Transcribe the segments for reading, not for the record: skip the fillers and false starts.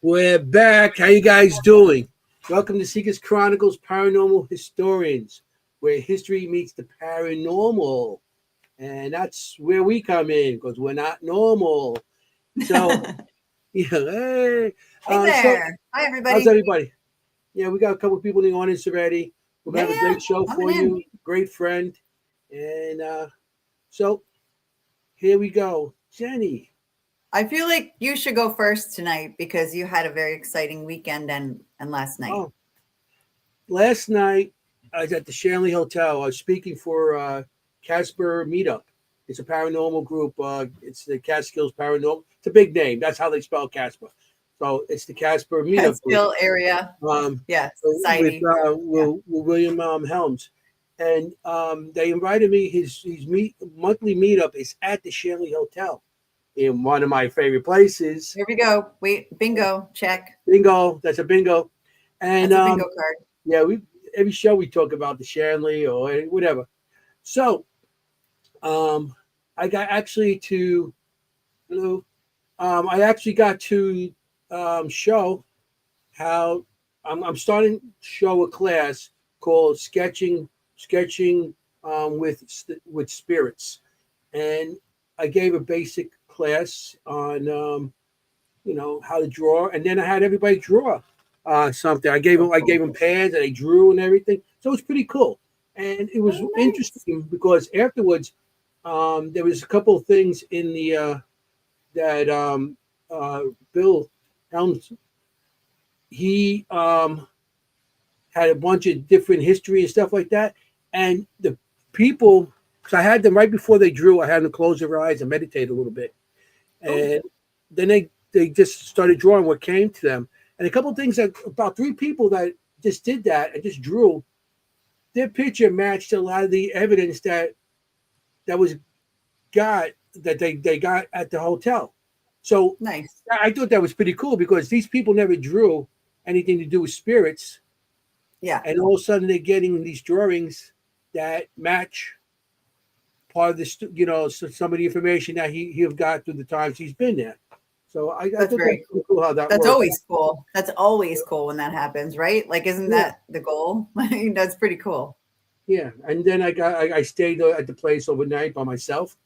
We're back. How you guys doing? Welcome to Seekers Chronicles Paranormal Historians, where history meets the paranormal. And that's where we come in because we're not normal. So, yeah, hey. Hey So there. Hi, how's everybody. everybody? Yeah, we got a couple of people in the audience already. We're going to have a Yeah, great show for coming in. you. Great friend. And so here we go. Jenny. I feel like you should go first tonight because you had a very exciting weekend and last night. Oh, last night I was at the Shanley Hotel. I was speaking for Casper Meetup. It's a paranormal group. It's the Catskills Paranormal. It's a big name. That's how they spell Casper. So it's the Casper Meetup group. Catskill area. Yes, With, society. Yeah. William Helms. And they invited me. His monthly meetup is at the Shanley Hotel in one of my favorite places. Here we go. Wait, bingo. Check. Bingo. That's a bingo. And That's a bingo card. yeah, every show we talk about the Shanley or whatever. So, I got actually to, I actually got to show how I'm starting to show a class called sketching with spirits, and I gave a basic class on how to draw, and then I had everybody draw something. I gave them pads and they drew and everything. So it's pretty cool. And it was interesting because afterwards, there was a couple of things in the that Bill Helms, he had a bunch of different history and stuff like that. And the people, because I had them right before they drew, I had them close their eyes and meditate a little bit. And then they just started drawing what came to them. And a couple of things about 3 people that just did that and just drew, their picture matched a lot of the evidence that was that they got at the hotel. So nice. I thought that was pretty cool because these people never drew anything to do with spirits. Yeah. And all of a sudden they're getting these drawings that match part of the, some of the information that he have got through the times he's been there. So I That's thought very cool how that That's works. always cool. That's always cool when that happens, right? Like, isn't that the goal? That's pretty cool. Yeah. And then I stayed at the place overnight by myself.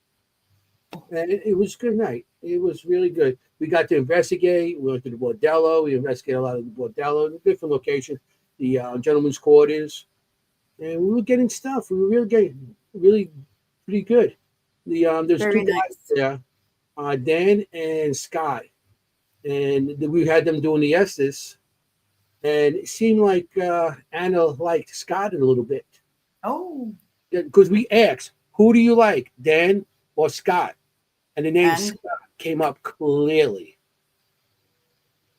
And it was a good night. It was really good. We got to investigate. We went to the bordello. We investigated a lot of the bordello, different locations, the gentleman's quarters, and we were getting stuff. We were really pretty good. There's Very 2 guys there, Dan and Scott, and we had them doing the Estes, and it seemed like Anna liked Scott a little bit. Oh, because we asked, who do you like, Dan or Scott? And the name Scott came up clearly.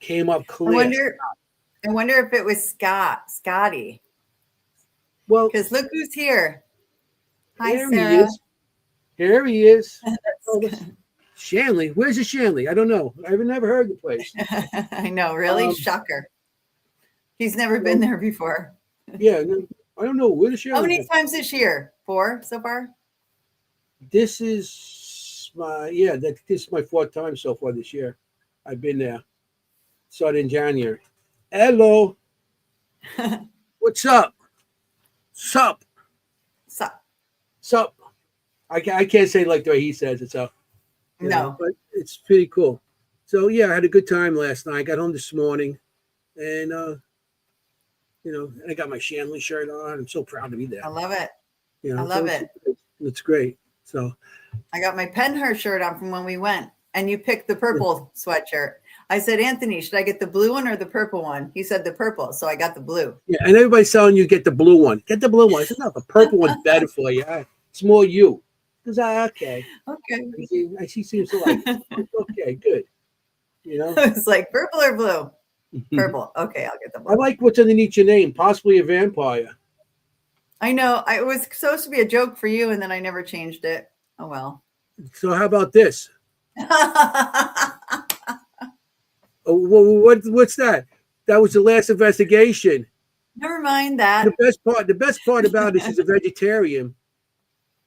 I wonder if it was Scotty. Well, because look who's here. Hi, here Sarah. He is. Here he is. Shanley. Where's the Shanley? I don't know. I've never heard the place. I know, really? Shocker. He's never been there before. Yeah, I don't know. Where the Shanley? How many times this year? 4 so far? This is this is my 4th time so far this year. I've been there. Started in January. Hello. What's up? Sup. I can't say like the way he says it, so no, but it's pretty cool. So yeah, I had a good time last night. I got home this morning, and and I got my Shanley shirt on. I'm so proud to be there. I love it. I love it. It's great. So I got my Penhurst shirt on from when we went, and you picked the purple sweatshirt. I said, Anthony, should I get the blue one or the purple one? He said the purple, so I got the blue. Yeah, and everybody's telling you get the blue one. Get the blue one. I said, no, the purple one's better for you. It's more you. Because okay. She seems to like it. Okay, good. It's like purple or blue? Purple. Okay, I'll get the blue. I like what's underneath your name, possibly a vampire. I know. It was supposed to be a joke for you, and then I never changed it. Oh, well. So how about this? What's that? That was the last investigation. Never mind that. The best part about it is she's a vegetarian,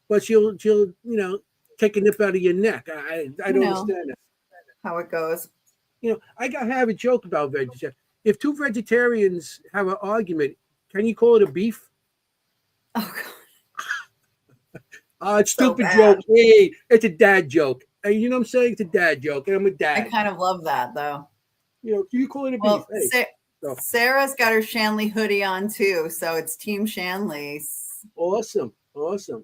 but she'll take a nip out of your neck. I don't understand that. How it goes. I have a joke about vegetarian. If two vegetarians have an argument, can you call it a beef? Oh, God. It's So stupid joke. bad. Hey, it's a dad joke. And you know what I'm saying? It's a dad joke. And I'm a I dad. kind of love that, though. You call it a beef. Well, Hey. So, Sarah's got her Shanley hoodie on, too. So it's Team Shanley. awesome. Awesome.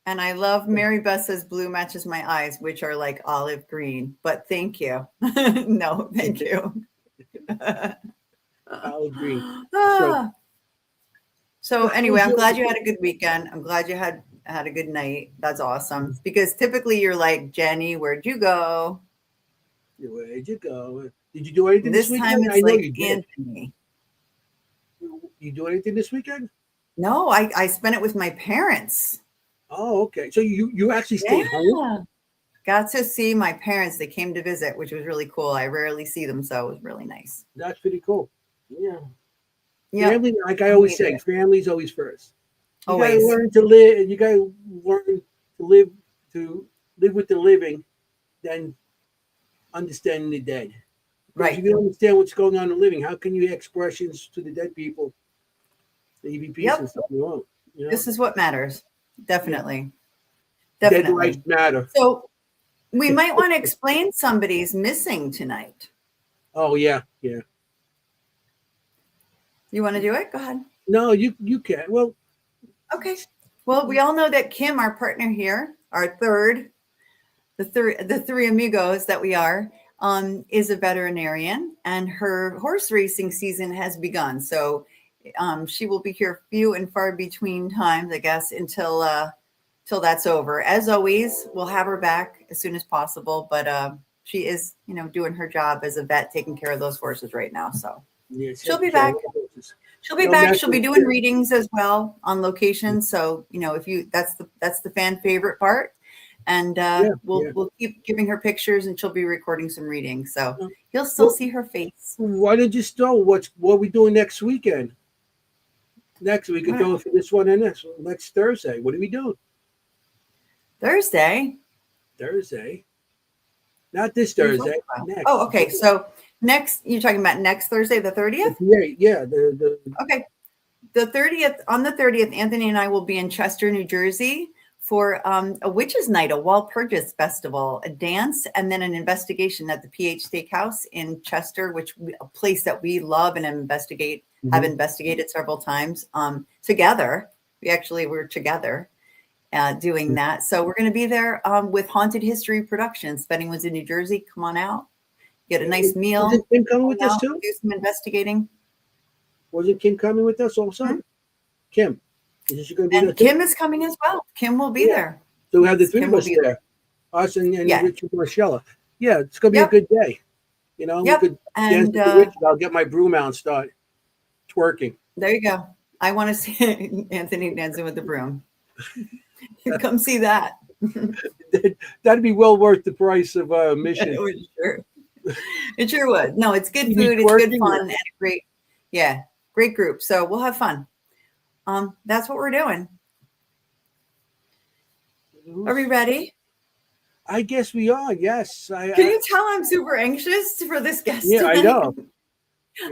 And I love Mary Beth says blue matches my eyes, which are like olive green. But thank you. No, thank you. I'll agree. So, Ah. So how anyway, was I'm your, glad you had a good weekend. I'm glad you had a good night. That's awesome. Because typically you're like, Jenny, where'd you go? where'd you go? Did you do anything this This time weekend? I it's know like you did. Anthony. You do anything this weekend? No, I spent it with my parents. Oh, okay. So you actually stayed home? Yeah. Got to see my parents. They came to visit, which was really cool. I rarely see them, so it was really nice. That's pretty cool. Yeah. Yeah. Family, like I always say, family's always first. You gotta Always. learn to live. You gotta learn to live with the living, then understanding the dead. Because Right. if you don't understand what's going on in the living, how can you ask questions to the dead people, the EVPs and stuff? You won't. You know? This is what matters. Definitely. Dead Definitely. lives matter. So we might want to explain somebody's missing tonight. Oh yeah, yeah. You want to do it? Go ahead. No, you can. Well, okay. Well, we all know that Kim, our partner here, our the three amigos that we are, is a veterinarian, and her horse racing season has begun. So she will be here few and far between times, I guess, until that's over. As always, we'll have her back as soon as possible. But she is, doing her job as a vet, taking care of those horses right now. So she'll be back. She'll be back. She'll be doing readings as well on location. So if that's the fan favorite part, and we'll keep giving her pictures, and she'll be recording some readings. So you'll still see her face. Why don't you start? What we doing next weekend? Next week, we could go for this one and next Thursday. What are we doing? Thursday. Not this Thursday. Next. Oh, okay. So you're talking about next Thursday, the 30th? Yeah. Okay. The 30th, on the 30th, Anthony and I will be in Chester, New Jersey for a witches' night, a Walpurgis festival, a dance, and then an investigation at the PH Steakhouse in Chester, a place that we love and have investigated several times together. We're together doing that. So we're going to be there with Haunted History Productions, Beddingwoods in New Jersey. Come on out, get a nice meal. Wasn't Kim coming with us too? Do some investigating. Wasn't Kim coming with us also? Mm-hmm. Kim. Is she going to be there too? Kim is coming as well. Kim will be there. So we have the three of us there. Us and Richard and Marcella. Yeah, it's going to be a good day. We could dance with the witch. I'll get my broom out and start twerking. There you go. I want to see Anthony dancing with the broom. Come see that. That'd be well worth the price of admission. It sure would. No, it's good food. It's good fun and great group. So we'll have fun. That's what we're doing. Are we ready? I guess we are. Yes. Can you tell I'm super anxious for this guest? Yeah, tonight? I know.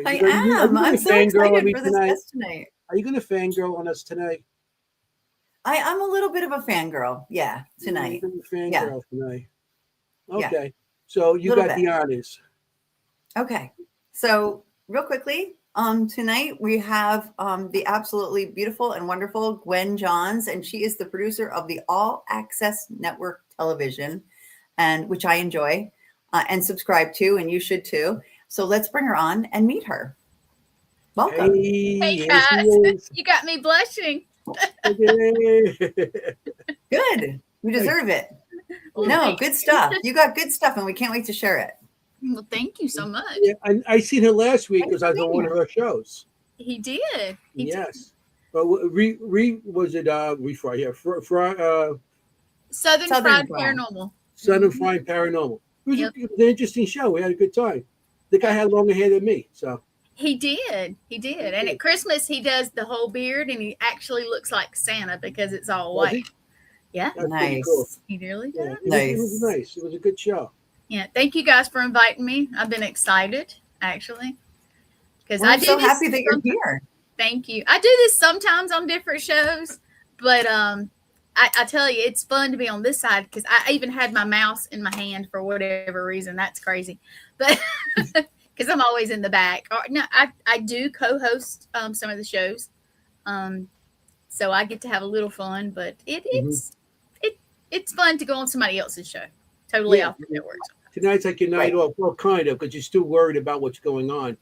I am. I'm so excited for this guest tonight. Are you going to fangirl on us tonight? I'm a little bit of a fangirl. Yeah, tonight. Fangirl tonight. Okay. Yeah. So you got the honors. Okay. So real quickly, tonight we have the absolutely beautiful and wonderful Gwen Johns, and she is the producer of the All Access Network Television, and which I enjoy and subscribe to, and you should too. So let's bring her on and meet her. Welcome. Hey guys, you got me blushing. Good. You deserve it. Well, good stuff. You got good stuff, and we can't wait to share it. Well, thank you so much. Yeah, I seen her last week because I was on one of her shows. He did. Yes. But was it Southern Fried Paranormal. Southern Fried Paranormal. It was an interesting show. We had a good time. The guy had longer hair than me, so. He did. And at Christmas, he does the whole beard, and he actually looks like Santa because it's all white. Yeah. That's nice. Cool. He really does. It was nice. It was a good show. Yeah. Thank you guys for inviting me. I've been excited, actually. Because I We're do so this happy that you're sometimes. here. Thank you. I do this sometimes on different shows, but I tell you, it's fun to be on this side because I even had my mouse in my hand for whatever reason. That's crazy, but because I'm always in the back. Or, no, I do co-host some of the shows, um, so I get to have a little fun. But it's fun to go on somebody else's show, totally Yeah. off the network. Tonight's like your night Right. off. Well, kind of, because you're still worried about what's going on.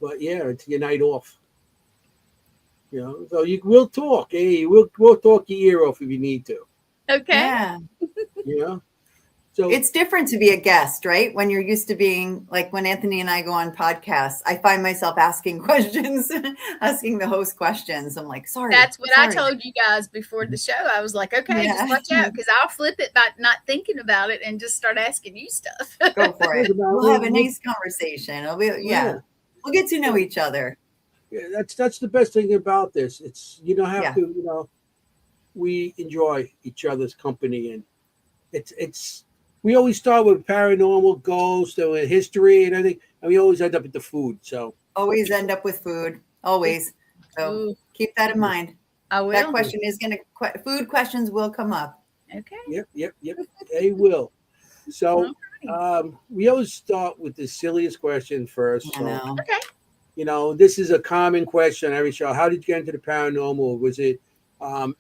But yeah, it's your night off. So we'll talk. Hey, we'll talk your ear off if you need to. Okay. Yeah. You know. So It's different to be a guest, right? When you're used to being like when Anthony and I go on podcasts, I find myself asking questions, asking the host questions. I'm like, sorry. That's what I sorry. told you guys before the show. I was like, okay, Yeah. just watch out because I'll flip it by not thinking about it and just start asking you stuff. Go for it. Think about We'll have a we'll- nice conversation. It'll be, yeah. We'll get to know each other. Yeah, that's the best thing about this. It's you don't have Yeah. to. We enjoy each other's company, and it's. We always start with paranormal, ghosts, and history, and everything, and we always end up with the food. So Always end up with food. Always. So Ooh, keep that in mind. I That will. question is going to, food questions will come up. Okay. yep, they will. So Alrighty. we always start with the silliest question first. I So know. Okay. this is a common question on every show. How did you get into the paranormal? Was it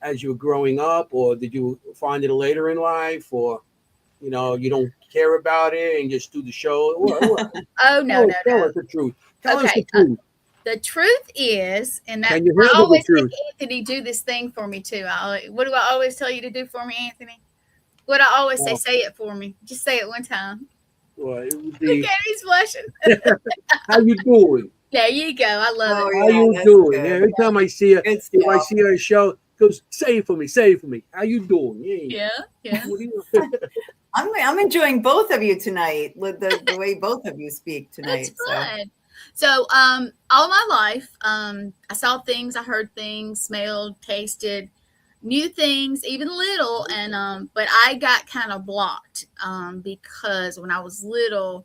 as you were growing up, or did you find it later in life, or you don't care about it and just do the show? What? Oh no, no, Tell no. us the truth. Tell us Okay. the truth. The truth is, and that Can you I handle the always make truth? Anthony do this thing for me too. What do I always tell you to do for me, Anthony? What I always say, Oh. say it for me. Just say it one time. Well, it would Look be, at he's blushing. how you doing? There you go. I love Oh, it. How yeah, you that's doing? good. Every time I see her, Good if I stuff. see her on a show, goes, say it for me, say it for me. How you doing? Yeah. Yeah. What do you? I'm enjoying both of you tonight with the way both of you speak tonight. It's fun. So, all my life, I saw things, I heard things, smelled, tasted, knew things, even little, and but I got kind of blocked because when I was little,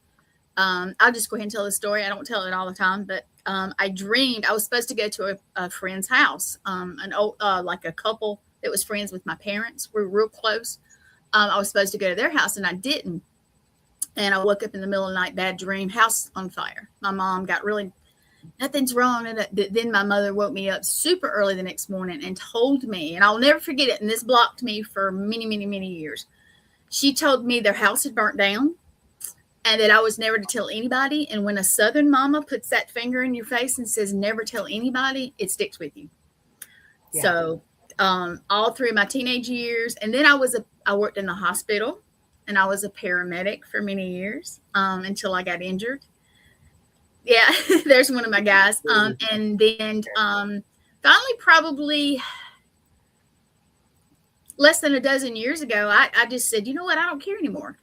I'll just go ahead and tell the story. I don't tell it all the time, but I dreamed I was supposed to go to a friend's house, an old like a couple that was friends with my parents. We were real close. I was supposed to go to their house, and I didn't. And I woke up in the middle of the night, bad dream, house on fire. My mom got really, nothing's wrong. And then my mother woke me up super early the next morning and told me, and I'll never forget it. And this blocked me for many, many, many years. She told me their house had burnt down and that I was never to tell anybody. And when a Southern mama puts that finger in your face and says, never tell anybody, it sticks with you. Yeah. So all through my teenage years. And then I worked in the hospital. And I was a paramedic for many years until I got injured. Yeah, there's one of my guys. And then finally, probably less than a dozen years ago, I just said, you know what? I don't care anymore.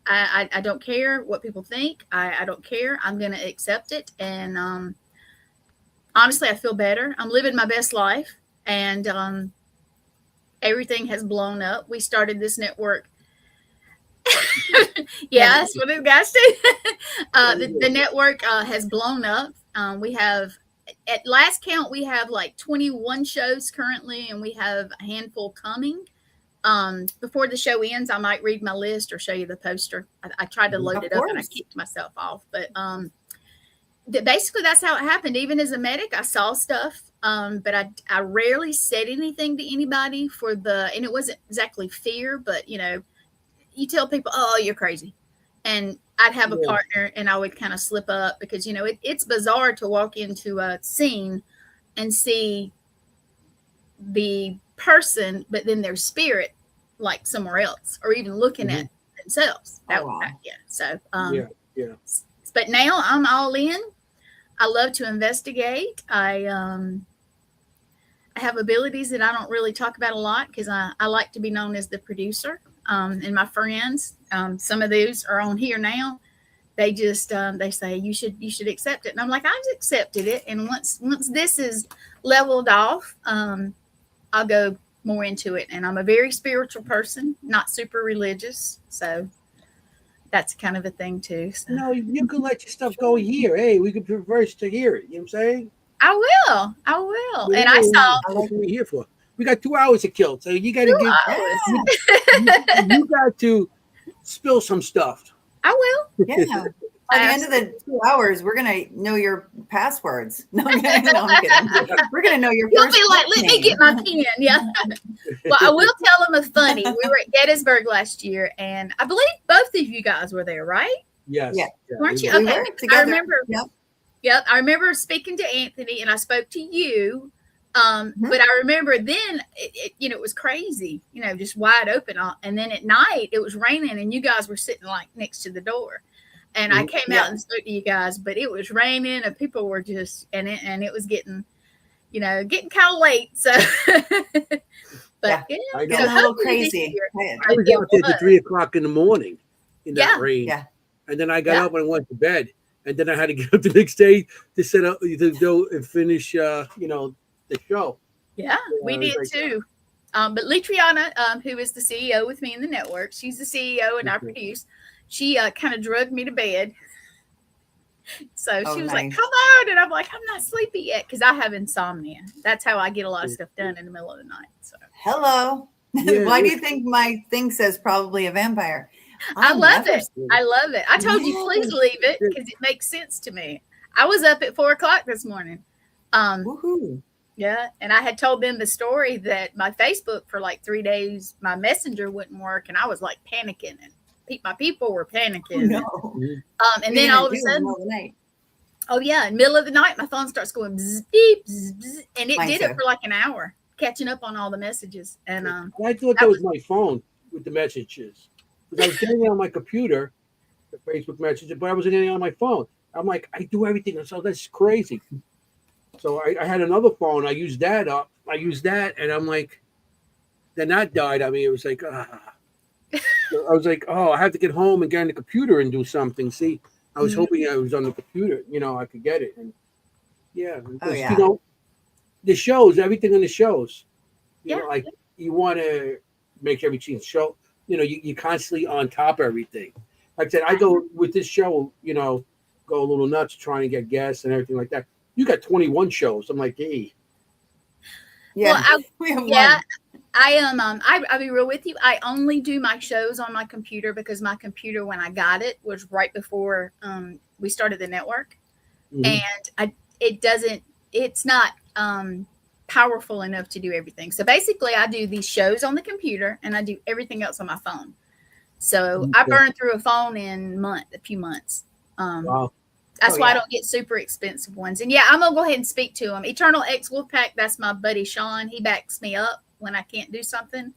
I don't care what people think. I don't care. I'm going to accept it. And honestly, I feel better. I'm living my best life. And everything has blown up. We started this network. Yeah, that's what the guys do. The network has blown up. We have, at last count, we have like 21 shows currently, and we have a handful coming. Before the show ends, I might read my list or show you the poster. I tried to load Of it up and I course. kicked myself off. But basically, that's how it happened. Even as a medic, I saw stuff, but I rarely said anything to anybody and it wasn't exactly fear, but you tell people, oh, you're crazy. And I'd have a partner and I would kind of slip up because, it's bizarre to walk into a scene and see the person, but then their spirit like somewhere else or even looking at themselves. Wow. So, yeah. But now I'm all in. I love to investigate. I have abilities that I don't really talk about a lot because I like to be known as the producer. And my friends, some of those are on here now. They just they say you should accept it, and I'm like, I've accepted it. And once this is leveled off, I'll go more into it. And I'm a very spiritual person, not super religious, so that's kind of a thing too. So. No, you could let your stuff go here. Hey, we could reverse to here. You know what I'm saying? I will. I will. And I Yeah, saw what are we here for? We got 2 hours to kill, so you got to 2 give. hours. You got to spill some stuff. I will. Yeah. By the end of the 2 hours, we're gonna know your passwords. No, I'm kidding. We're gonna know your. You'll first be like, let me name. get my pen. Yeah. Well, I will tell them a funny. We were at Gettysburg last year, and I believe both of you guys were there, right? Yes. Yeah. Weren't you? We Okay. were together. I remember. Yep. Yep. I remember speaking to Anthony, and I spoke to you. But I remember then, it was crazy, just wide open. And then at night, it was raining, and you guys were sitting like next to the door. And I came out and spoke to you guys, but it was raining, and people were just, and it was getting kind of late. So, but Yeah. I know. Getting a little hopefully this crazy. year- I was out there till 3:00 in the morning in that rain. Yeah. And then I got up and went to bed. And then I had to get up the next day to set up to go and finish the show. Yeah, we did too. But Litriana, who is the CEO with me in the network, she's the CEO and I produce. She kind of drugged me to bed. So she was like, come on. And I'm like, I'm not sleepy yet because I have insomnia. That's how I get a lot of stuff done in the middle of the night. So Hello. Yeah, Why do you think my thing says probably a vampire? I love never it. I love it. I told you, please leave it because it makes sense to me. I was up at 4:00 this morning. Woohoo. Yeah. And I had told them the story that my Facebook for like 3 days, my messenger wouldn't work. And I was like panicking and my people were panicking. No. And then all of a sudden, oh yeah, in the middle of the night, my phone starts going bzz, beep, bzz, bzz, and it did it for like an hour, catching up on all the messages. And I thought that was my phone with the messages. Because I was getting it on my computer, the Facebook messages, but I wasn't getting it on my phone. I'm like, I do everything. So that's crazy. So I had another phone. I used that, and I'm like, then that died. I mean, it was like, So I was like, oh, I have to get home and get on the computer and do something. See, I was hoping I was on the computer, I could get it. And the shows, everything in the shows, like you want to make everything show, you're constantly on top of everything. Like I said, I go with this show, go a little nuts trying to get guests and everything like that. You got 21 shows. I'm like, hey. Yeah. Well, we have yeah. one. I'll be real with you. I only do my shows on my computer because my computer, when I got it, was right before we started the network, and it's not powerful enough to do everything. So basically, I do these shows on the computer, and I do everything else on my phone. So I burned through a phone in a few months. Wow. That's why I don't get super expensive ones. And I'm gonna go ahead and speak to him. Eternal X Wolfpack. That's my buddy Sean. He backs me up when I can't do something.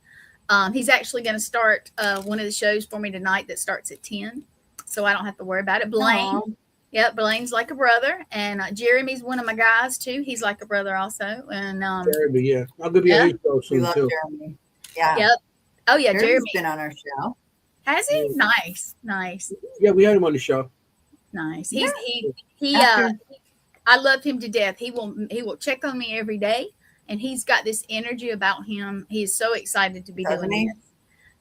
He's actually going to start one of the shows for me tonight that starts at 10. So I don't have to worry about it. Blaine. Aww. Yep. Blaine's like a brother. And Jeremy's one of my guys too. He's like a brother also. And Jeremy, yeah. I'm going to be on his show soon We love too. Jeremy. Yeah. Yep. Oh yeah. Jeremy's Jeremy been on our show. has he? Nice. Yeah, we had him on the show. Nice. Yeah. I love him to death. He will check on me every day. And he's got this energy about him. He's so excited to be doing this.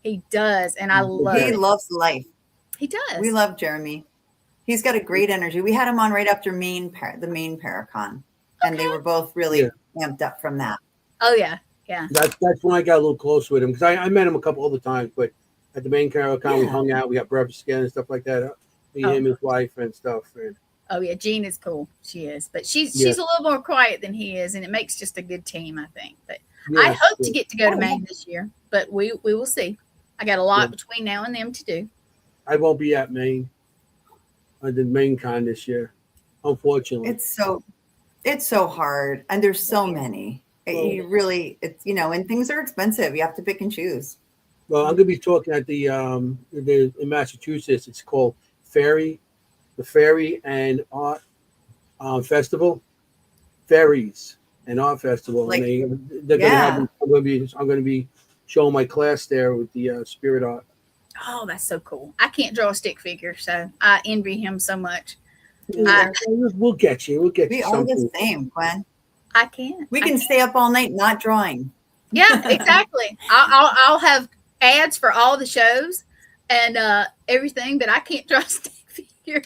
He does. And I love it. He loves life. He does. We love Jeremy. He's got a great energy. We had him on right after the main Paracon. And they were both really amped up from that. Oh, yeah. Yeah. That's when I got a little close with him. Because I met him a couple other times. But at the main Paracon, we hung out. We got breakfast together and stuff like that. Him, his wife, and stuff. And oh yeah, Jean is cool. She is, but she's a little more quiet than he is, and it makes just a good team, I think. But I hope to get to go to Maine this year, but we will see. I got a lot between now and them to do. I won't be at Maine. I did Maine Con this year, unfortunately. It's so hard, and there's so many. And things are expensive. You have to pick and choose. Well, I'm going to be talking at the in Massachusetts. It's called the Fairy and Art Festival. Fairies and Art Festival. Like, and they're going to have. I'm going to be showing my class there with the spirit art. Oh, that's so cool! I can't draw a stick figure, so I envy him so much. We'll get you. We'll get you. We are the same, Gwen. I can't. We can stay up all night not drawing. Yeah, exactly. I'll have ads for all the shows. and everything, but I can't draw a stick figure.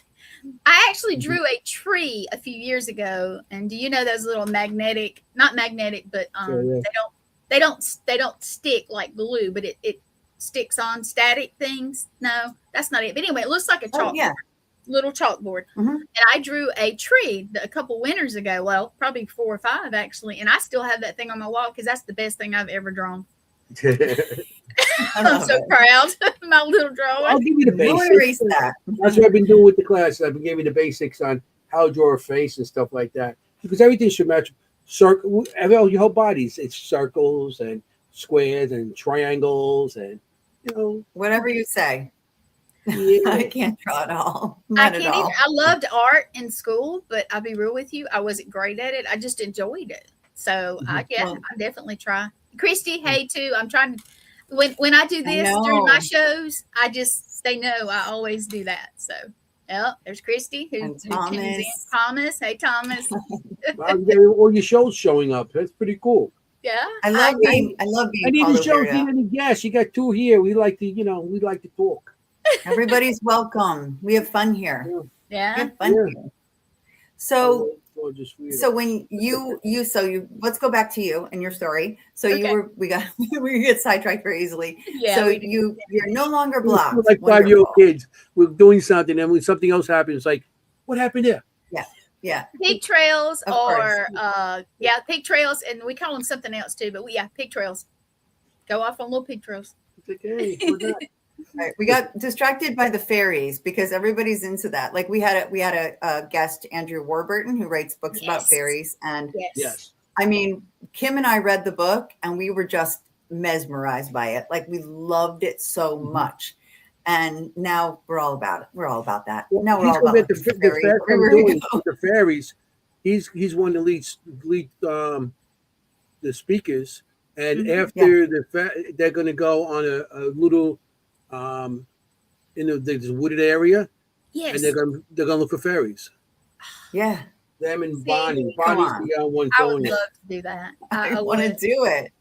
I actually drew a tree a few years ago, and do you know those little magnetic, not magnetic, but yeah. they don't stick like glue, but it sticks on static things. No, that's not it. But anyway, it looks like a chalkboard, yeah. little chalkboard. Mhm. And I drew a tree a couple winters ago. Well, probably 4 or 5 actually, and I still have that thing on my wall because that's the best thing I've ever drawn. I I'm love so it. proud of my little I'll drawing. give you the No basics. erase that. That's what I've been doing with the classes. I've been giving you the basics on how to draw a face and stuff like that. Because everything should match. Circle, your whole body's it's circles and squares and triangles and Whatever you say. yeah. I can't draw at all. I Not at can't all. even. I loved art in school, but I'll be real with you, I wasn't great at it. I just enjoyed it. So I Well- definitely try. Christy, hey too. I'm trying to when I do this during know. my shows, they know I always do that. So there's Christy who And tunes in. Thomas. Thomas, hey Thomas. Wow, you got all your shows showing up. That's pretty cool. Yeah. I love being I called need over a show. to. Need any guests? You got 2 here. We like to talk. Everybody's welcome. We have fun here. We Yeah. have fun Yeah. here. So Just weird. so when you let's go back to you and your story. So Okay. we get sidetracked very easily. Yeah. So we do. you're no longer We're blocked. like 5-year-old Wonderful. kids. We're doing something, and when something else happens, it's like, what happened there? Yeah. Pig trails Of or pig trails, and we call them something else too, but pig trails. Go off on little pig trails. It's like, hey, what's that? Right. We got distracted by the fairies because everybody's into that. Like we had a guest, Andrew Warburton, who writes books about Yes. fairies. And Yes. I mean, Kim and I read the book and we were just mesmerized by it. Like we loved it so much. And now we're all about it. We're all about that. Now we're He's all gonna about get the the fairies. fast I'm Everywhere we doing go. with the fairies. He's one of the lead the speakers, and Mhm. after they're going to go on a little this wooded area, Yes. and they're gonna look for fairies. Yeah. Them and See, Bonnie. come Bonnie's on. the one I would going love there. to do that. I want to would. do it.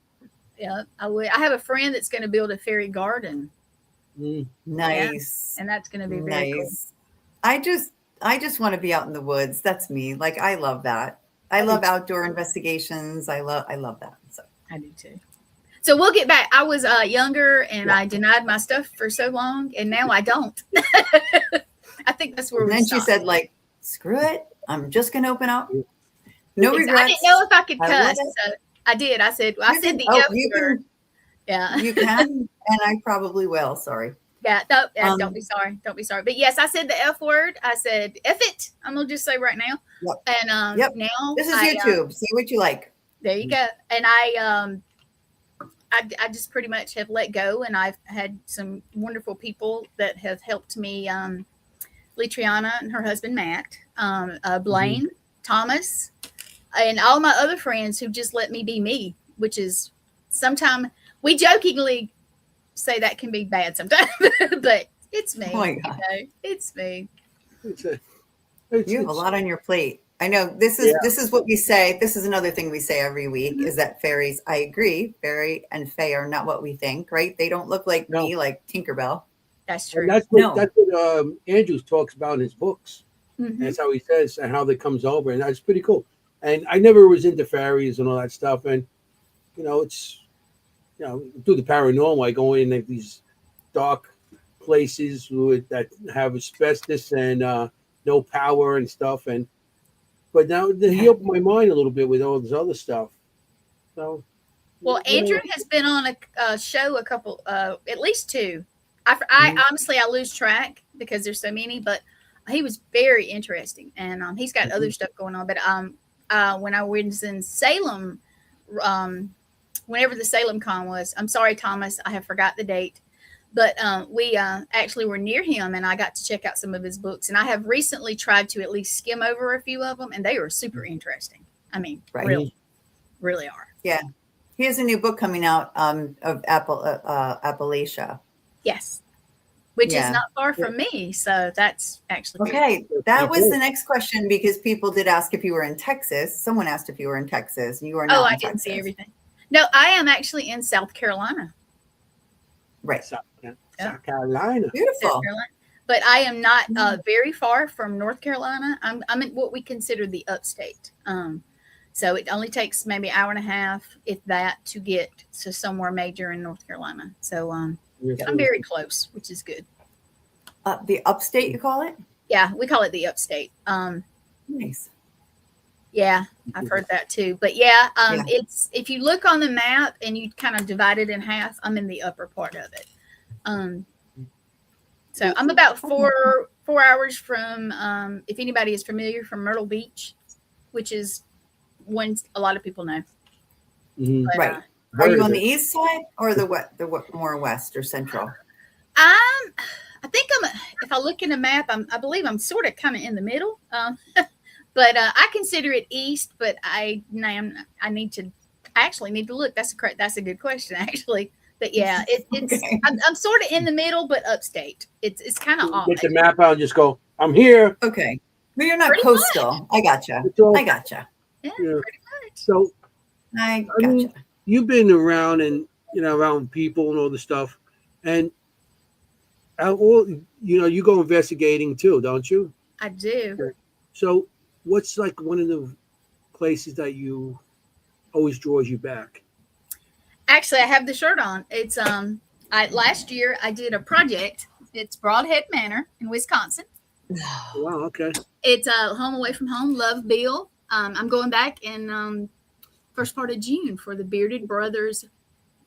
Yeah, I would. I have a friend that's going to build a fairy garden, Mm. Nice. and that's going to be very cool. Nice. I just want to be out in the woods. That's me. Like I love that. I love outdoor investigations. I love that. So I do too. So we'll get back. I was younger, and I denied my stuff for so long, and now I don't. I think that's where and we then she stopped. said, like, screw it. I'm just gonna open up. No Because regrets. I didn't know if I could I love cuss, it. so I did. I said, I You said can- the oh, F you word. Yeah. You can, and I probably will. Sorry. Yeah, no, don't Um, be sorry. Don't be sorry. But yes, I said the F word. I said F it. I'm gonna just say right now. Yep. And Yep. now This is I, YouTube. Say what you like. there you go. And I just pretty much have let go, and I've had some wonderful people that have helped me. Litriana and her husband Matt, Blaine, Thomas, and all my other friends who just let me be me, which is sometimes we jokingly say that can be bad sometimes, but it's me. Oh my God. It's me. You have a lot on your plate. I know this is what we say. This is another thing we say every week is that fairies, I agree, fairy and fae are not what we think, right? They don't look like me, like Tinkerbell. That's true. And that's what Andrews talks about in his books. Mhm. That's how he says and how that comes over, and that's pretty cool. And I never was into fairies and all that stuff, and it's through the paranormal, I go in like these dark places that have asbestos and no power and stuff, but now he opened my mind a little bit with all this other stuff. So, Well, Andrew has been on a show a couple, at least 2. I honestly, I lose track because there's so many, but he was very interesting, and he's got other stuff going on. But when I was in Salem, whenever the Salem Con was, I'm sorry, Thomas, I have forgot the date, but we actually were near him, and I got to check out some of his books, and I have recently tried to at least skim over a few of them, and they are super interesting. I mean, really are. Yeah. He has a new book coming out of Appalachia. Yes. Which is not far from me. So that's actually okay. That was the next question because people did ask if you were in Texas. Someone asked if you were in Texas. You are not. Oh, I in didn't Texas. see everything. No, I am actually in South Carolina. Right. Yeah. South Carolina. South Beautiful. Carolina. But I am not very far from North Carolina. I'm in what we consider the upstate. So it only takes maybe an hour and a half, if that, to get to somewhere major in North Carolina. So I'm very close, which is good. The upstate, you call it? Yeah, we call it the upstate. Nice. Yeah, I've heard that too. But it's, if you look on the map and you kind of divide it in half, I'm in the upper part of it. So I'm about 4 hours from, if anybody is familiar, from Myrtle Beach, which is one a lot of people know. Mhm. But, Right. Are you on the east side or the more west or central? I think if I look in the map, I believe I'm sort of kind of in the middle. But I consider it east, but I actually need to look. That's a good question, actually. But yeah, it's Okay. I'm sort of in the middle, but upstate. It's kind of odd. Get the map out and just go, I'm here. Okay. But you're not Pretty coastal. I gotcha. It's all- I gotcha. Yeah, Yeah. pretty much. So I I mean, gotcha. you've been around and around people and all this stuff, and you go investigating too, don't you? I do. So what's like one of the places that you always draws you back? Actually, I have the shirt on. It's last year I did a project. It's Broadhead Manor in Wisconsin. Wow. Okay. It's home away from home. Love Bill. I'm going back in first part of June for the Bearded Brothers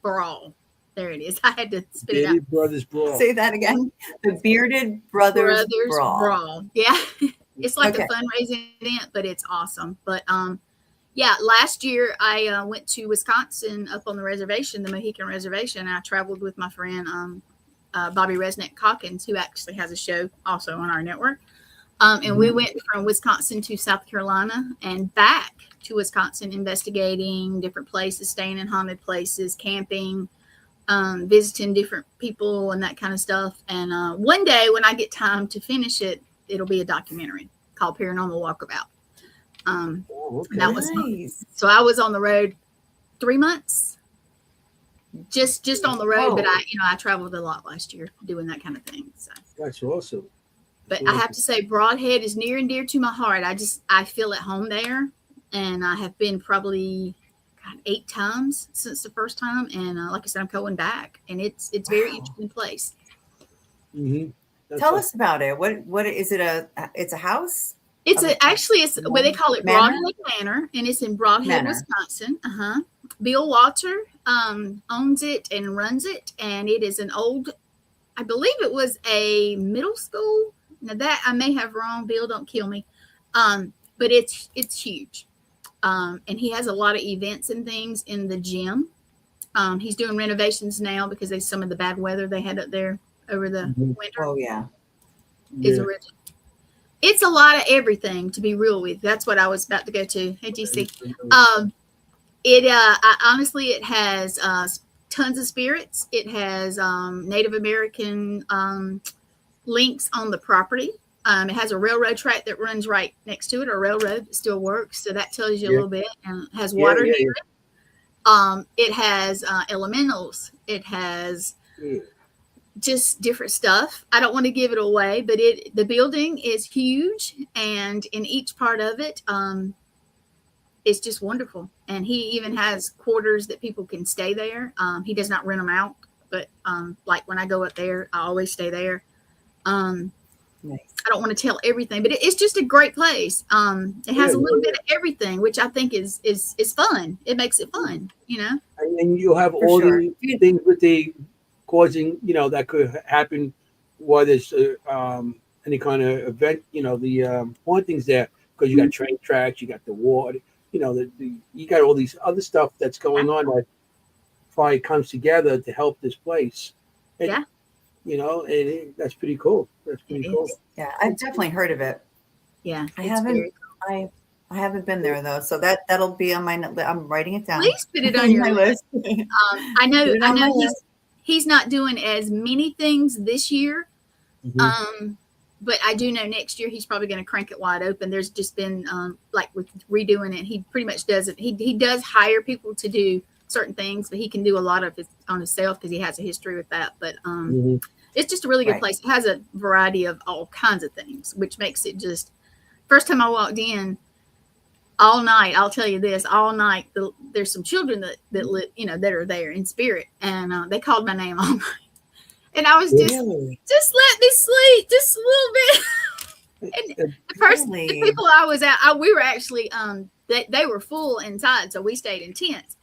Brawl. There it is. I had to spit it out. Bearded Brothers Brawl. Say that again. The Bearded Brothers Brawl. Yeah. It's like Okay. a fundraising event, but it's awesome. But yeah, last year I went to Wisconsin up on the reservation, the Mohican Reservation. And I traveled with my friend Bobby Resnick Calkins, who actually has a show also on our network. And we went from Wisconsin to South Carolina and back to Wisconsin, investigating different places, staying in haunted places, camping, visiting different people and that kind of stuff. And one day when I get time to finish it, it'll be a documentary called Paranormal Walkabout. Okay. That was Nice. so I was on the road 3 months, just on the road. But I traveled a lot last year doing that kind of thing. So. That's awesome. But I have to say, Broadhead is near and dear to my heart. I feel at home there, and I have been probably 8 times since the first time. And like I said, I'm going back, and it's very interesting place. Mm-hmm. Tell us about it. What is it? It's a house? It's what they call it, Manor? Broadhead Manor, and it's in Broadhead, Manor. Wisconsin. Bill Walter owns it and runs it, and it is an old, I believe it was a middle school. Now that I may have wrong, Bill, don't kill me. But it's huge. And he has a lot of events and things in the gym. He's doing renovations now because of some of the bad weather they had up there over the winter. Oh yeah. Is original. It's a lot of everything, to be real with. That's what I was about to go to. Hey, GC. Honestly, it has tons of spirits. It has Native American links on the property. It has a railroad track that runs right next to it, or railroad that still works. So that tells you a little bit. And it has water near it. It has elementals. It has just different stuff. I don't want to give it away, but the building is huge, and in each part of it, it's just wonderful. And he even has quarters that people can stay there. He does not rent them out, but like when I go up there, I always stay there. Nice. I don't want to tell everything, but it's just a great place. It has a little bit of everything, which I think is fun. It makes it fun, And you'll have For all sure. the things with the causing, that could happen while there's any kind of event, the hauntings there, because you got train tracks, you got the water, you got all these other stuff that's going on that probably comes together to help this place. And, that's pretty cool. That's pretty cool. Yeah, I've definitely heard of it. Yeah, I haven't. I haven't been there though, so that'll be on my. I'm writing it down. Please put it on your my list. list. I know. Put it on my list. He's not doing as many things this year. Mhm. But I do know next year he's probably going to crank it wide open. There's just been like with redoing it, he pretty much does it. He does hire people to do certain things, but he can do a lot of it on himself because he has a history with that. But It's just a really good Right. place. It has a variety of all kinds of things, which makes it just. First time I walked in, all night, I'll tell you this, all night, there's some children that live, that are there in spirit, and they called my name all night, and I was just let me sleep just a little bit. And the people I was at, we were actually they were full inside, so we stayed in tents,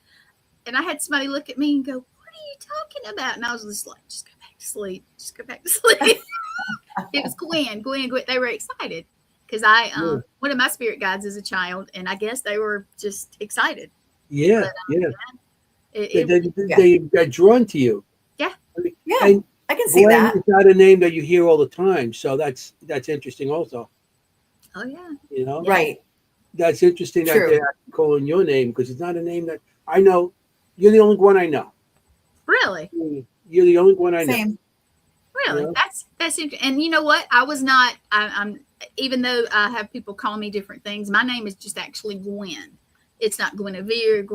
and I had somebody look at me and go, "What are you talking about?" And I was just like, "Just go back to sleep, just go back to sleep." It was Gwen. They were excited. Because one of my spirit guides is a child, and I guess they were just excited. Yeah, but, they got drawn to you. Yeah, And I can see Gwen that. is not a name that you hear all the time, so that's interesting also. Oh yeah, Right. That's interesting that True. they're calling your name, because it's not a name that I know. You're the only one I know. Really? You're the only one I know. Same. Really? Yeah. That's interesting. And you know what? I was not. I'm even though I have people call me different things. My name is just actually Gwen. It's not Guinevere,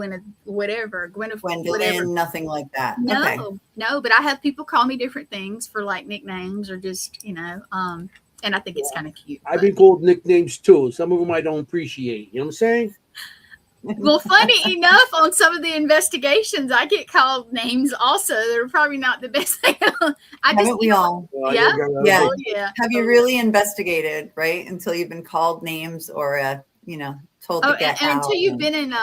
whatever, Gwendolyn, whatever. nothing like that. No, Okay. no. But I have people call me different things for like nicknames or just and I think it's kind of cute. I've been called nicknames too. Some of them I don't appreciate. You know what I'm saying? Well, funny enough, on some of the investigations, I get called names also. They're probably not the best thing. Haven't we all? Yeah. Yeah. Oh, yeah. Have you really investigated, right? Until you've been called names or, told to get out. Until you've been in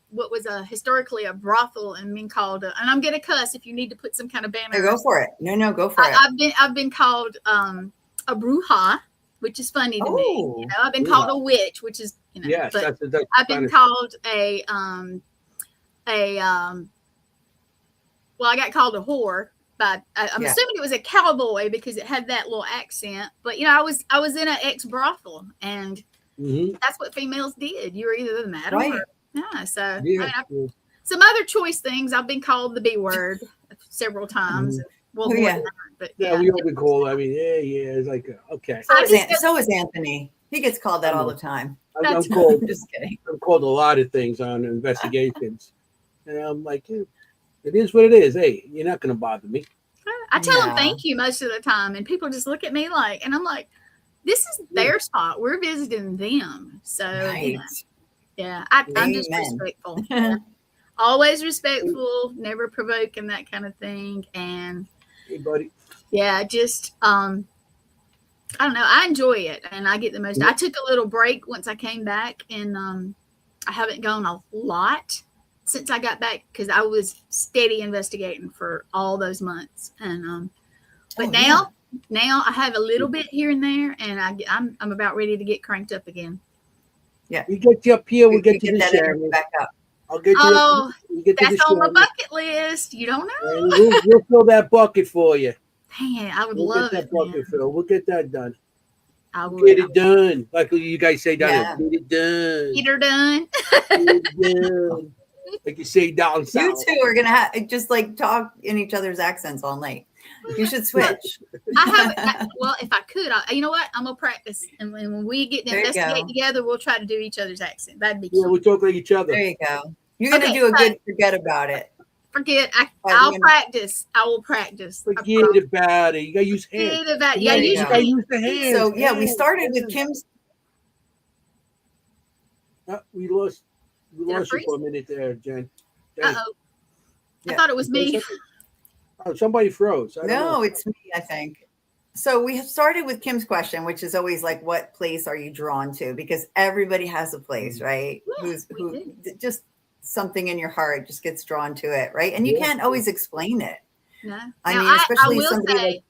what was historically a brothel and been called, and I'm going to cuss if you need to put some kind of banner. Go for it. No, go for it. I've been called a bruja, which is funny to me. I've been called a witch, which is yes, but that's I've been called well, I got called a whore, but I'm assuming it was a cowboy because it had that little accent. But I was in an ex brothel, and that's what females did. You were either the madam or so. Some other choice things. I've been called the B word several times. Well, but we all been called. I mean, it's like okay. So is Anthony. He gets called that all the time. I'm called. I'm just kidding. I'm called a lot of things on investigations, and I'm like, it is what it is. Hey, you're not going to bother me. I tell them thank you most of the time, and people just look at me and I'm like, this is their spot. We're visiting them, so I'm just respectful. Always respectful, never provoking, that kind of thing, and hey, buddy. Yeah, just I don't know. I enjoy it, and I get the most. I took a little break once I came back, and I haven't gone a lot since I got back because I was steady investigating for all those months. And but now I have a little bit here and there, and I'm about ready to get cranked up again. Yeah, we get you up here. We'll get you that back up. I'll get you. That's on my bucket list. You don't know. We'll fill that bucket for you. Man, I would love get it. That bucket fill. We'll get that done. I will get it done. Like you guys say down there. Get it done. Get her done. Get it done. Like you say down south. You two are gonna just like talk in each other's accents all night. You should switch. Well, if I could, you know what? I'm gonna practice, and when we get to investigate together, we'll try to do each other's accent. That'd be cute. Yeah, we'll talk like each other. There you go. You're gonna do a good forget about it. I'll practice. I will practice. Forget about it. You gotta use hands. You gotta use the hands. So we started with Kim's. We lost you for a minute there, Jen. Uh-oh. I thought it was me. Oh, somebody froze. No, it's me, I think. So we have started with Kim's question, which is always like, what place are you drawn to? Because everybody has a place, right? Yeah, who just something in your heart just gets drawn to it, right? And you can't always explain it. No. I mean, especially I will somebody say,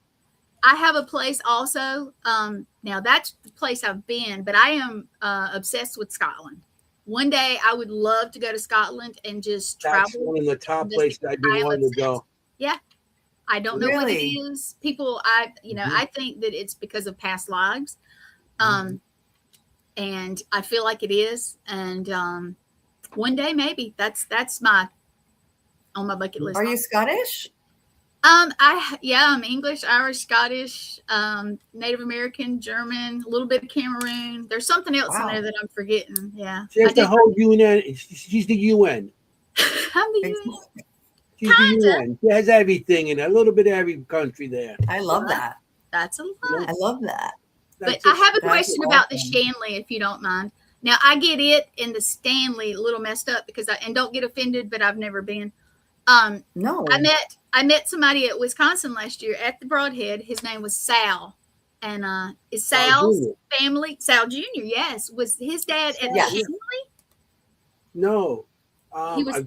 I have a place also. Now that's the place I've been, but I am obsessed with Scotland. One day I would love to go to Scotland and just travel. That's one of the top places I've been wanting to go. Yeah. I don't know what it is. People, I think that it's because of past lives. And I feel like it is. And one day maybe that's on my bucket list. Are you Scottish? I'm English, Irish, Scottish, Native American, German, a little bit of Cameroon. There's something else in there that I'm forgetting. Yeah. She's the whole UN. She's the UN. I'm the UN. She's the UN. She has everything in it, a little bit of every country there. I love Well, that. That's a lot. I love that. But That's I it. have a That's question about the awesome. Shanley, if you don't mind. Now I get it and the Stanley a little messed up because and don't get offended, but I've never been. No. I met somebody at Wisconsin last year at the Broadhead. His name was Sal, and is Sal Sal's Jr. family Sal Jr. Yes, was his dad at the Yes. Shanley? No, He was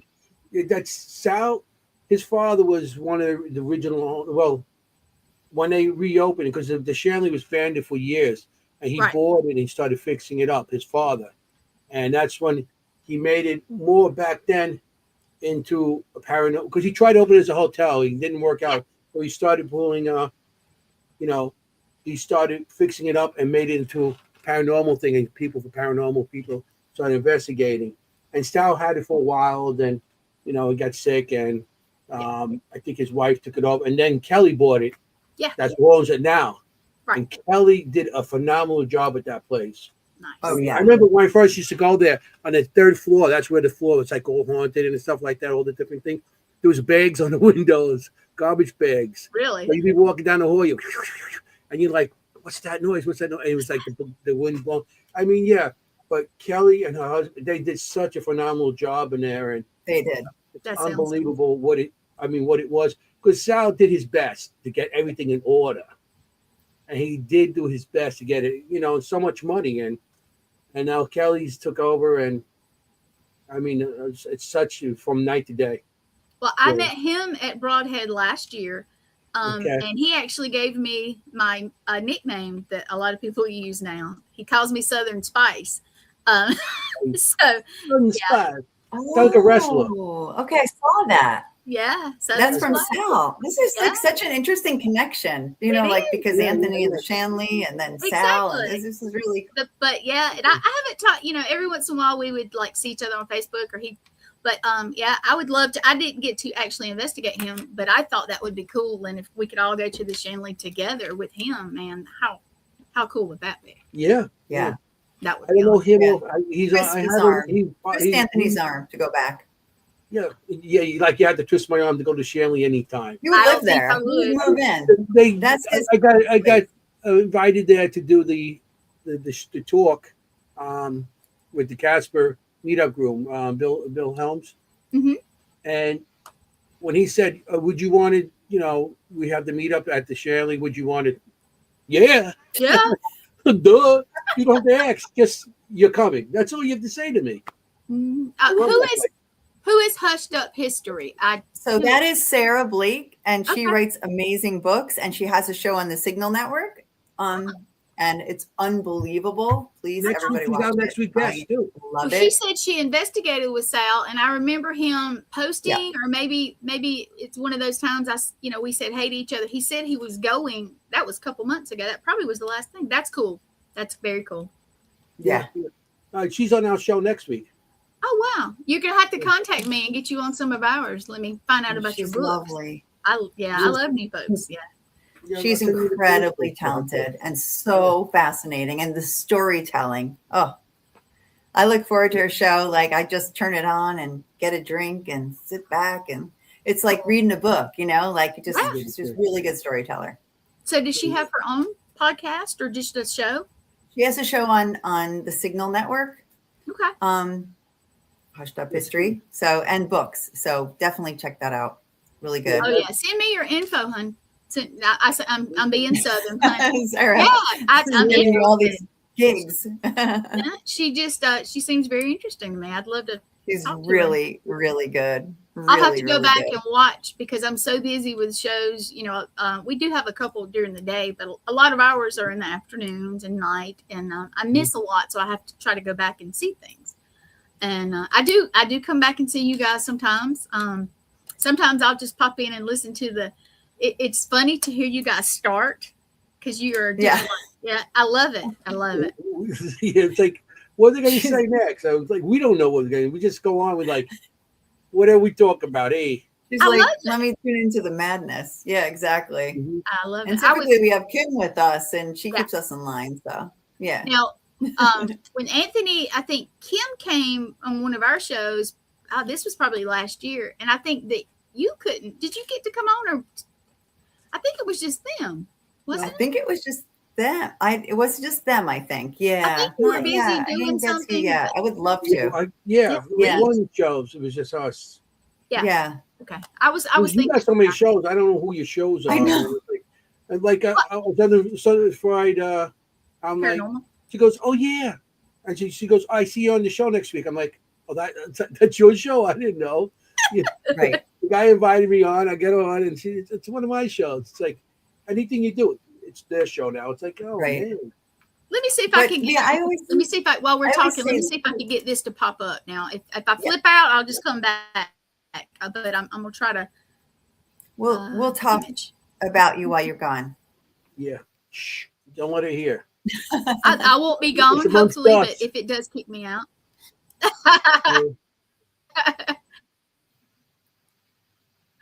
that's Sal. His father was one of the original. Well, when they reopened, because the Shanley was abandoned for years, and he Right. bought it and he started fixing it up. His father, and that's when he made it more back then into a paranormal. Because he tried to open it as a hotel, he didn't work out. So he started pulling, he started fixing it up and made it into a paranormal thing, and paranormal people started investigating. And Sal had it for a while. Then, he got sick, and I think his wife took it over, and then Kelly bought it. Yeah. That's who owns it now. Right. And Kelly did a phenomenal job at that place. nice. Oh, yeah. I remember when I first used to go there on the third floor. That's where the floor was like all haunted and stuff like that, all the different things. There was bags on the windows, garbage bags. Really? So you'd be walking down the hall, and you're like, what's that noise? What's that noise? And it was like the wind blowing. I mean, yeah. But Kelly and her husband, they did such a phenomenal job in there. And They did. it's That sounds unbelievable what it was. Because Sal did his best to get everything in order. And he did do his best to get it, so much money. And now Kelly's took over, and I mean, it's such from night to day. Well, I So- met him at Broadhead last year, Okay. and he actually gave me my nickname that a lot of people use now. He calls me Southern Spice. So Inspired. Sounds like a wrestler. Oh, okay. I saw that. yeah, Southern That's from Spice. Sal. This is Yeah. like such an interesting connection, It like is. because Yeah, Anthony and yeah. the Shanley and then Sal. And Exactly. this is really But yeah, and I haven't taught. Every once in a while we would like see each other on Facebook or he. But yeah, I would love to. I didn't get to actually investigate him, but I thought that would be cool. And if we could all go to the Shanley together with him, man, how cool would that be? Yeah. yeah. That would I be don't know awesome. him. Yeah. He's Twist I his have arm. him. Twist Anthony's arm to go back. Yeah. You had to twist my arm to go to Shanley anytime. You would I live don't think there. I You would would. move in. That's his I got invited there to do the talk with the Casper meetup group, Bill Helms. Mhm. And when he said, would you want it, we have the meetup at the Shanley, would you want it? Yeah. Yeah. Duh. You don't have to ask. Just you're coming. That's all you have to say to me. Mhm. I love Who that is place. who is Hushed Up History? So that is Sarah Blake, and she Okay. writes amazing books, and she has a show on the Signal Network. And it's unbelievable. Please, Next everybody week, we watch got next it. week guest I too. love She it. said she investigated with Sal, and I remember him posting, or maybe it's one of those times we said hey to each other. He said he was going. That was a couple months ago. That probably was the last thing. That's cool. That's very cool. Yeah. She's on our show next week. Oh wow, you're gonna have to contact me and get you on some of ours. Let me find out about your She's books. lovely. I love new books. Yeah. Yeah, She's I'll send you the incredibly Facebook. talented and so fascinating. And the storytelling. Oh, I look forward to her show. Like I just turn it on and get a drink and sit back. And it's like reading a book, like she's just really good storyteller. So does she have her own podcast or just a show? She has a show on the Signal Network. Okay. Hushed Up History. So, and books. So definitely check that out. Really good. Oh yeah, send me your info, hun. I'm being Southern, hun. Sarah. Yeah, I'm giving you all interested. these gigs. Yeah, she seems very interesting to me. I'd love to. She's Talk to really, really good. I'll have to Really, go back good. and watch because I'm so busy with shows. We do have a couple during the day, but a lot of hours are in the afternoons and night, and I miss a lot, so I have to try to go back and see things. And I do come back and see you guys sometimes. Sometimes I'll just pop in and listen to it's funny to hear you guys start because you are yeah, I love it. Yeah, it's like, what are they going to say next? I was like, we don't know what we're going to. We just go on with like, what are we talking about? Hey, She's I like, love it. let me tune into the madness. Yeah, exactly. I love And it. I was typically we have Kim with us, and she Yeah. keeps us in line. So yeah, now when Anthony, I think Kim came on one of our shows. This was probably last year, and I think that you couldn't. Did you get to come on, or I think it was just them? I think it was just them. It was just them, I think. Yeah. I think you were busy I doing didn't get to, something. yeah, I would love to. Yeah, Yeah. one shows. It was just us. Yeah. Okay. I was You thinking got so many about it. shows. I don't know who your shows are. I know. I was on the Southern Fried. I'm like, Paranormal. she goes, oh yeah, and she goes, I see you on the show next week. I'm like, oh, that's your show. I didn't know. Yeah. Right. The guy invited me on. I get on, and it's one of my shows. It's like anything you do, it's their show now. It's like, oh Right. man. Let me see if I can get. I always. Let me see if while we're I always talking, let me say- see if I can get this to pop up. Now, if I flip out, I'll just come back. But I'm gonna try to. We'll talk about you while you're gone. Yeah. Shh. Don't let her hear. I won't be gone, It's amongst hopefully, us. but if it does kick me out.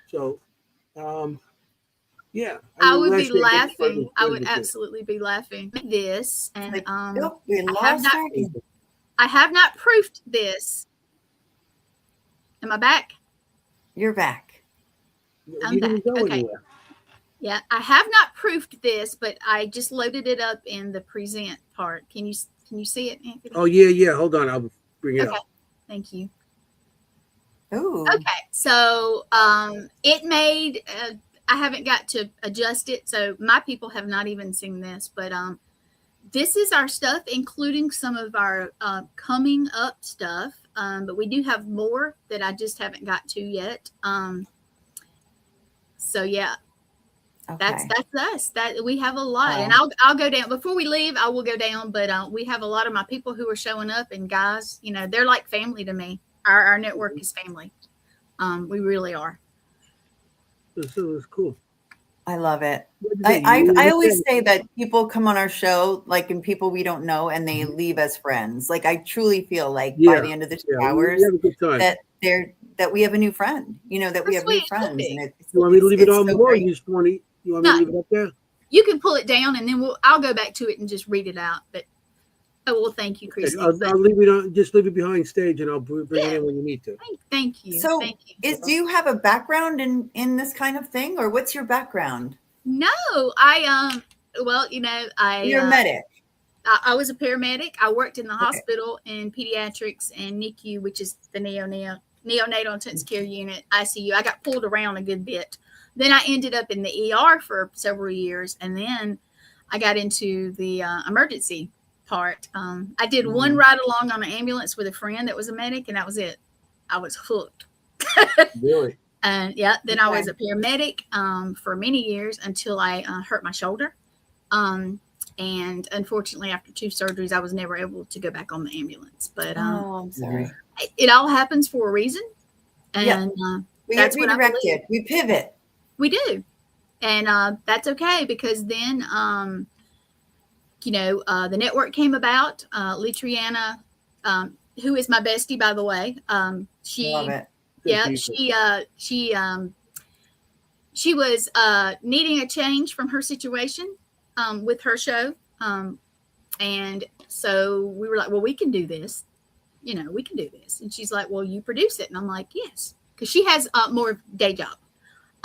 So, yeah. I would be last week, laughing. I would with you. absolutely be laughing. This and Like, nope, we I have lost not- our again. I have not proofed this. Am I back? You're back. I'm You didn't back. go Okay. anywhere. Yeah, I have not proofed this, but I just loaded it up in the present part. Can you see it, Anthony? Oh yeah. Hold on, I'll bring it Okay. up. Thank you. Ooh. Okay, so it made. I haven't got to adjust it, so my people have not even seen this. But this is our stuff, including some of our coming up stuff. But we do have more that I just haven't got to yet. So yeah, Okay. that's us. That we have a lot, and Wow. I'll go down before we leave. I will go down, but we have a lot of my people who are showing up, and guys, they're like family to me. Our network is family. We really are. So it's cool. I love it. What did I you always say? say that people come on our show, like, and people we don't know, and they leave as friends. Like, I truly feel like by the end of the 2 hours, we have a good time. that we have a new friend. That we That's have new sweet. friends. Okay. And You want me to leave it it's on so more? Or great. you just want to? You want me to No. leave it up there? You can pull it down, and then I'll go back to it and just read it out. But thank you, Okay, Christy. I'll leave it on. Just leave it behind stage, and I'll bring it Yeah. in when you need to. Thank you. So, Thank you. do you have a background in this kind of thing, or what's your background? No, I well, You're a medic. I was a paramedic. I worked in the Okay. hospital in pediatrics and NICU, which is the neonatal intensive care unit, ICU. I got pulled around a good bit. Then I ended up in the ER for several years, and then I got into the emergency part. I did one ride along on an ambulance with a friend that was a medic, and that was it. I was hooked. Really? And yeah, then I Okay. was a paramedic for many years until I hurt my shoulder. And unfortunately, after 2 surgeries, I was never able to go back on the ambulance. But Oh, I'm sorry. it all happens for a reason. And We that's get what I believe. redirected. We pivot. We do. And that's okay, because then, the network came about. Litriana, who is my bestie, by the way, she Love it. yeah, Good people. she was needing a change from her situation with her show, and so we were like, well, we can do this, we can do this. And she's like, well, you produce it. And I'm like, yes, because she has more day job.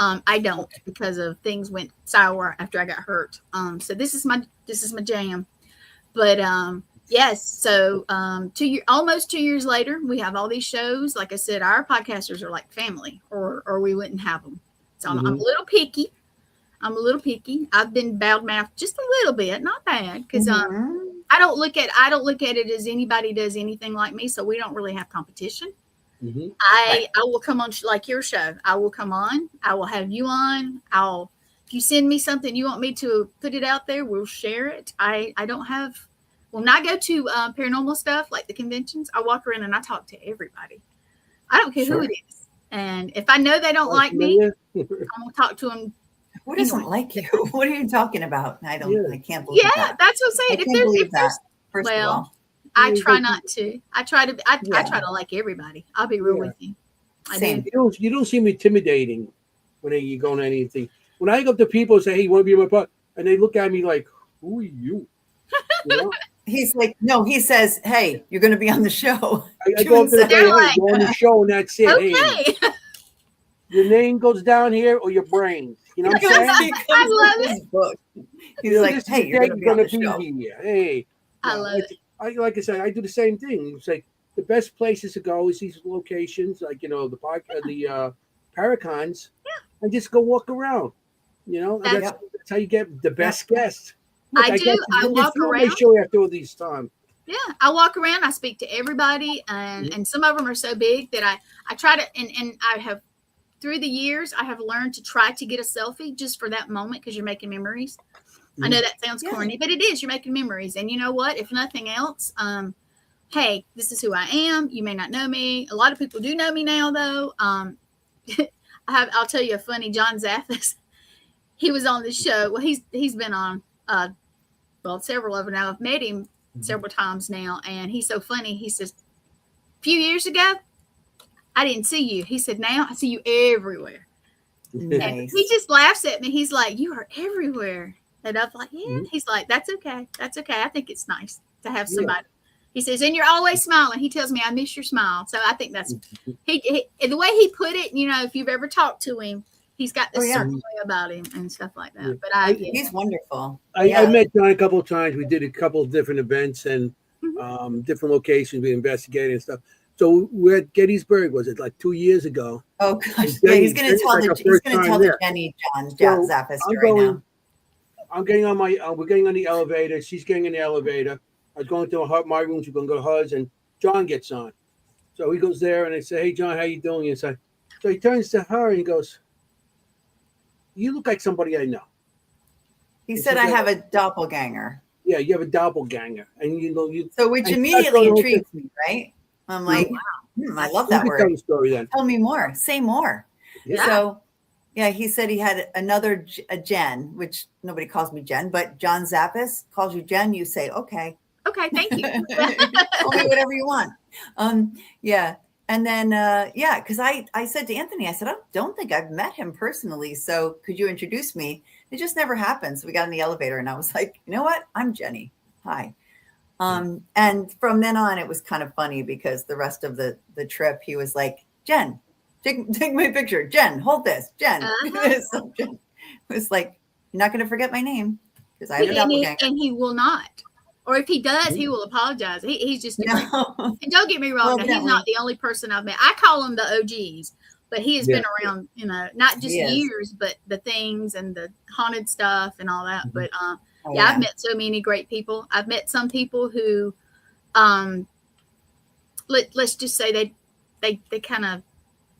I don't, because of things went sour after I got hurt. So this is my jam. But yes, so almost 2 years later, we have all these shows. Like I said, our podcasters are like family, or we wouldn't have them. So I'm a little picky. I've been bad mouthed just a little bit, not bad, because I don't look at it as anybody does anything like me. So we don't really have competition. Mm-hmm. I will come on like your show. I will come on. I will have you on. If you send me something you want me to put it out there, we'll share it. I don't have. When I go to paranormal stuff like the conventions, I walk around and I talk to everybody. I don't care who it is. And if I know they don't like me, I'm gonna talk to them. Who doesn't like you? What are you talking about? I can't believe Yeah, that. that's what I'm saying. I can't believe that. First of all, I try not to. I try to like everybody. I'll be real with you. Same. You don't seem intimidating when you go on anything. When I go up to people and say, "Hey, you want to be in my pod?" and they look at me like, "Who are you?" He's like, no. He says, "Hey, you're going to be on the show." I go up to the guy, "Hey, go on the show," and that's it. Okay. Hey, your name goes down here or your brains. You know what I'm saying? He I comes love with it. his book. He's You know, like, this is hey, the you're day going to you're be on gonna the show. be here. Hey, I no, love it. like I said, I do the same thing. It's like the best places to go is these locations, like the park, the Paracons, and just go walk around. And That's- that's how you get the best guests. Look, I I do. got I to walk film my around. show after all these time. Yeah, I walk around. I speak to everybody, and some of them are so big that I try to and I have through the years I have learned to try to get a selfie just for that moment because you're making memories. I know that sounds corny, but it is. You're making memories, and you know what? If nothing else, hey, this is who I am. You may not know me. A lot of people do know me now, though. I'll tell you a funny. John Zaffis, he was on the show. Well, he's been on several of them now. I've met him several times now, and he's so funny. He says, a few years ago, I didn't see you. He said, now I see you everywhere. Nice. And he just laughs at me. He's like, you are everywhere. And I'm like, yeah. He's like, that's okay. That's okay. I think it's nice to have somebody. He says, and you're always smiling. He tells me, I miss your smile. So I think that's he the way he put it. If you've ever talked to him, he's got this certain way about him and stuff like that. But he's wonderful. I met John a couple of times. We did a couple of different events and different locations we investigated and stuff. So we're at Gettysburg. Was it like 2 years ago? Oh gosh, yeah. He's going to tell the Jenny John Zaffis right now. I'm getting on we're getting on the elevator. She's getting in the elevator. I was going to my room. She's going to go to hers, and John gets on. So he goes there, and I say, "Hey, John, how you doing?" And so he turns to her and he goes, "You look like somebody I know." He said, "I have a doppelganger." Yeah, you have a doppelganger, and you. So which immediately intrigues me, right? I'm like, I love that word. Tell the story then. Tell me more. Say more. Yeah. So. Yeah, he said he had a Jen, which nobody calls me Jen, but John Zappis calls you Jen. You say, okay. Okay, thank you. Call me whatever you want. Yeah. And then, because I said to Anthony, I said, I don't think I've met him personally. So could you introduce me? It just never happened. So we got in the elevator and I was like, you know what? I'm Jenny. Hi. And from then on, it was kind of funny because the rest of the trip, he was like, Jen. Take my picture. Jen, hold this. Jen. So Jen was like, you're not going to forget my name because I have a doppelganger. And he will not. Or if he does, he will apologize. He's just and don't get me wrong, he's not the only person I've met. I call him the OGs, but he has been around, not just years, but the things and the haunted stuff and all that. But I've met so many great people. I've met some people who let's just say they kind of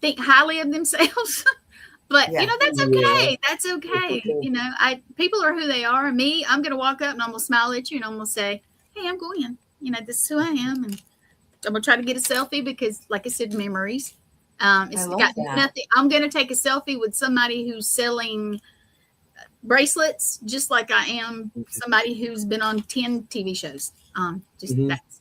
think highly of themselves, but that's okay. That's okay. People are who they are. Me, I'm gonna walk up and I'm gonna smile at you and I'm gonna say, hey, I'm Gwen. This is who I am, and I'm gonna try to get a selfie because, like I said, memories. It's got nothing. I'm gonna take a selfie with somebody who's selling bracelets, just like I am somebody who's been on 10 TV shows.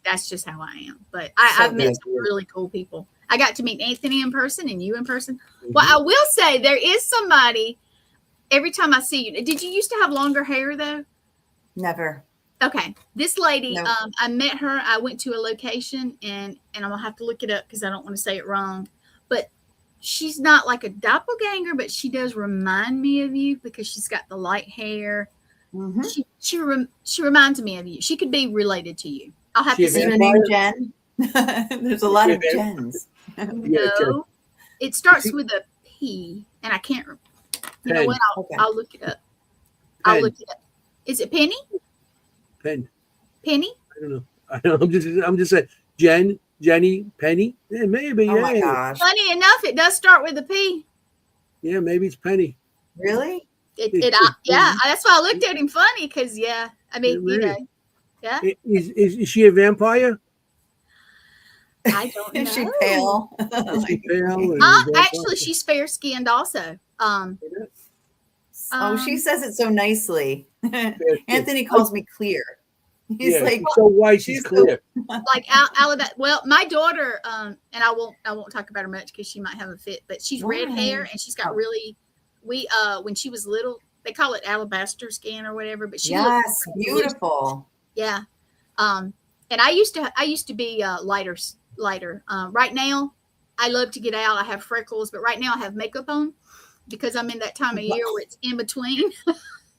That's just how I am. But I've met some really cool people. I got to meet Anthony in person and you in person. Well, I will say there is somebody every time I see you. Did you used to have longer hair though? Never. Okay. This lady, Nope. I met her. I went to a location and I'm going to have to look it up because I don't want to say it wrong. But she's not like a doppelganger, but she does remind me of you because she's got the light hair. Mm-hmm. She reminds me of you. She could be related to you. I'll have to see her name. Jen. There's a lot of Jens. No, it starts with a P, and I can't. You know what? I'll look it up. I'll look it up. Is it Penny? Penny. I don't know. I'm just saying. Jenny, Penny. Yeah, maybe. Oh my gosh. Funny enough, it does start with a P. Yeah, maybe it's Penny. Really? That's why I looked at him funny because yeah. Is she a vampire? I don't know. Is she pale? Is she pale? Actually, she's fair skinned also. She says it so nicely. Anthony calls me clear. He's like so white, she's clear. Like Alabama. Well, my daughter, and I won't talk about her much because she might have a fit, but she's red hair and she's got really when she was little, they call it alabaster skin or whatever, but she looks beautiful. Yeah. And I used to be lighter. Right now, I love to get out. I have freckles, but right now I have makeup on because I'm in that time of year where it's in between.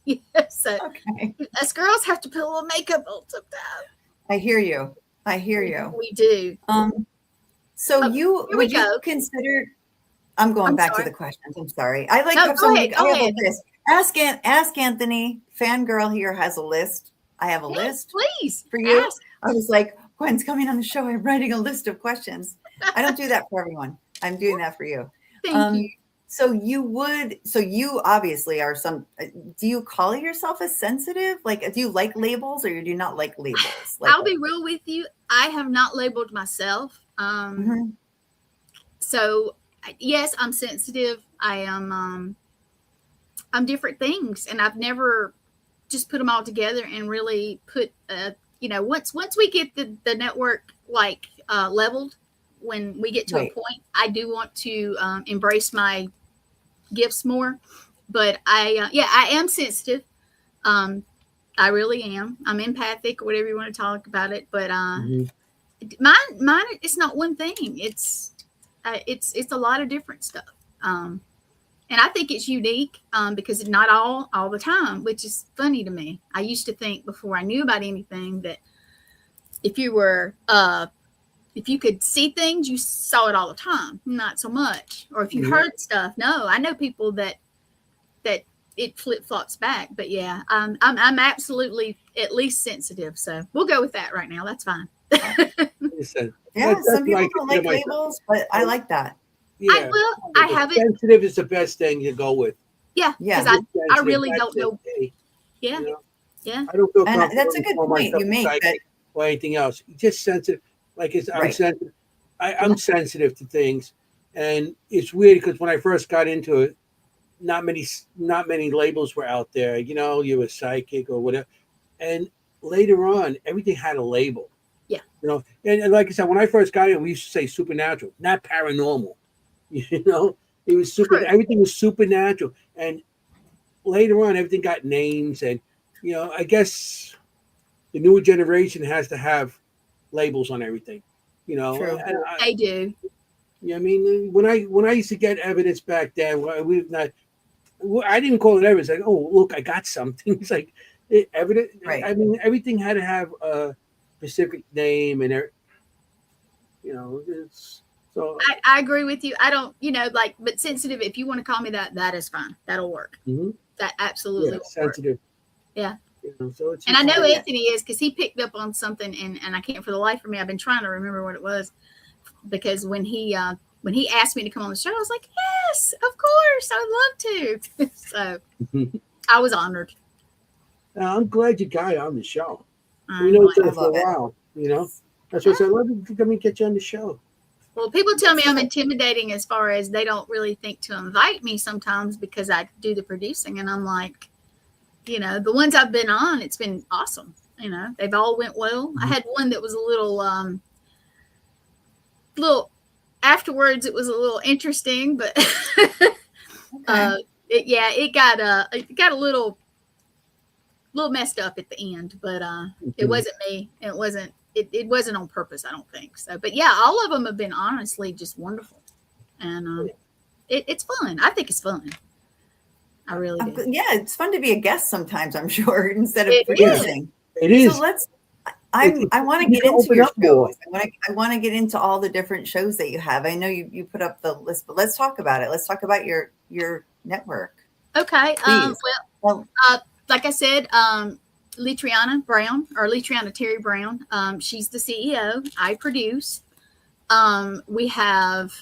Yeah, so Okay. us girls have to put a little makeup on sometimes. I hear you. I hear you. We do. So Oh, you here we would you go. consider? I'm going I'm back sorry. to the questions. I'm sorry. I like No, have go so ahead. many. Go I have ahead. a list. Ask Anthony. Fangirl here has a list. I have a Yes, list please for you. ask. I was like, Gwen's coming on the show. I'm writing a list of questions. I don't do that for everyone. I'm doing that for you. Thank you. So you obviously are do you call yourself a sensitive? Like, do you like labels or you do not like labels? Like, I'll be real with you. I have not labeled myself. Mhm. So yes, I'm sensitive. I am. I'm different things, and I've never just put them all together and really put. Once we get the network like leveled, when we get to a Right. point, I do want to embrace my gifts more. But I am sensitive. I really am. I'm empathic, or whatever you want to talk about it. But mine, it's not one thing. It's a lot of different stuff. And I think it's unique because not all the time, which is funny to me. I used to think before I knew about anything that if you could see things, you saw it all the time. Not so much. Or if you heard stuff, no. I know people that it flip flops back. But yeah, I'm absolutely at least sensitive. So we'll go with that right now. That's fine. Yeah, some people don't like labels, but I like that. Yeah, I have it. Sensitive is the best thing to go with. Yeah, Yeah. because I really don't know. Yeah, yeah. I don't feel And comfortable. that's a good point you make. That or anything else. Just sensitive. Like I'm Right. sensitive. I'm sensitive to things, and it's weird because when I first got into it, not many labels were out there. You were psychic or whatever, and later on, everything had a label. Yeah. And like I said, when I first got in, we used to say supernatural, not paranormal. It was super. True. Everything was supernatural, and later on, everything got names, and I guess the newer generation has to have labels on everything. True. And They do. I mean, when I used to get evidence back then, I didn't call it evidence. Like, oh, look, I got something. It's like evidence. Right. I mean, everything had to have a specific name, and it's so. I agree with you. I don't, but sensitive. If you want to call me that, that is fine. That'll work. Mm-hmm. That absolutely will sensitive. Work. Yeah. So it's. And I know Anthony is because he picked up on something, and I can't for the life of me. I've been trying to remember what it was because when he asked me to come on the show, I was like, yes, of course, I would love to. So I was honored. I'm glad you got on the show. I know each other I for a while. That's what I said. Let me get you on the show. Well, people tell me I'm intimidating as far as they don't really think to invite me sometimes because I do the producing, and I'm like, the ones I've been on, it's been awesome. They've all went well. Mm-hmm. I had one that was a little afterwards. It was a little interesting, but okay. It got a little messed up at the end. But it wasn't me. It wasn't on purpose. I don't think so. But yeah, all of them have been honestly just wonderful, and it's fun. I think it's fun. I really do. Yeah, it's fun to be a guest sometimes, I'm sure, instead of It producing. It is. So I want to get into your shows. I want to get into all the different shows that you have. I know you put up the list, but let's talk about it. Let's talk about your network. Okay. Like I said, Letriana Brown or Letriana Terry Brown. She's the CEO. I produce. We have.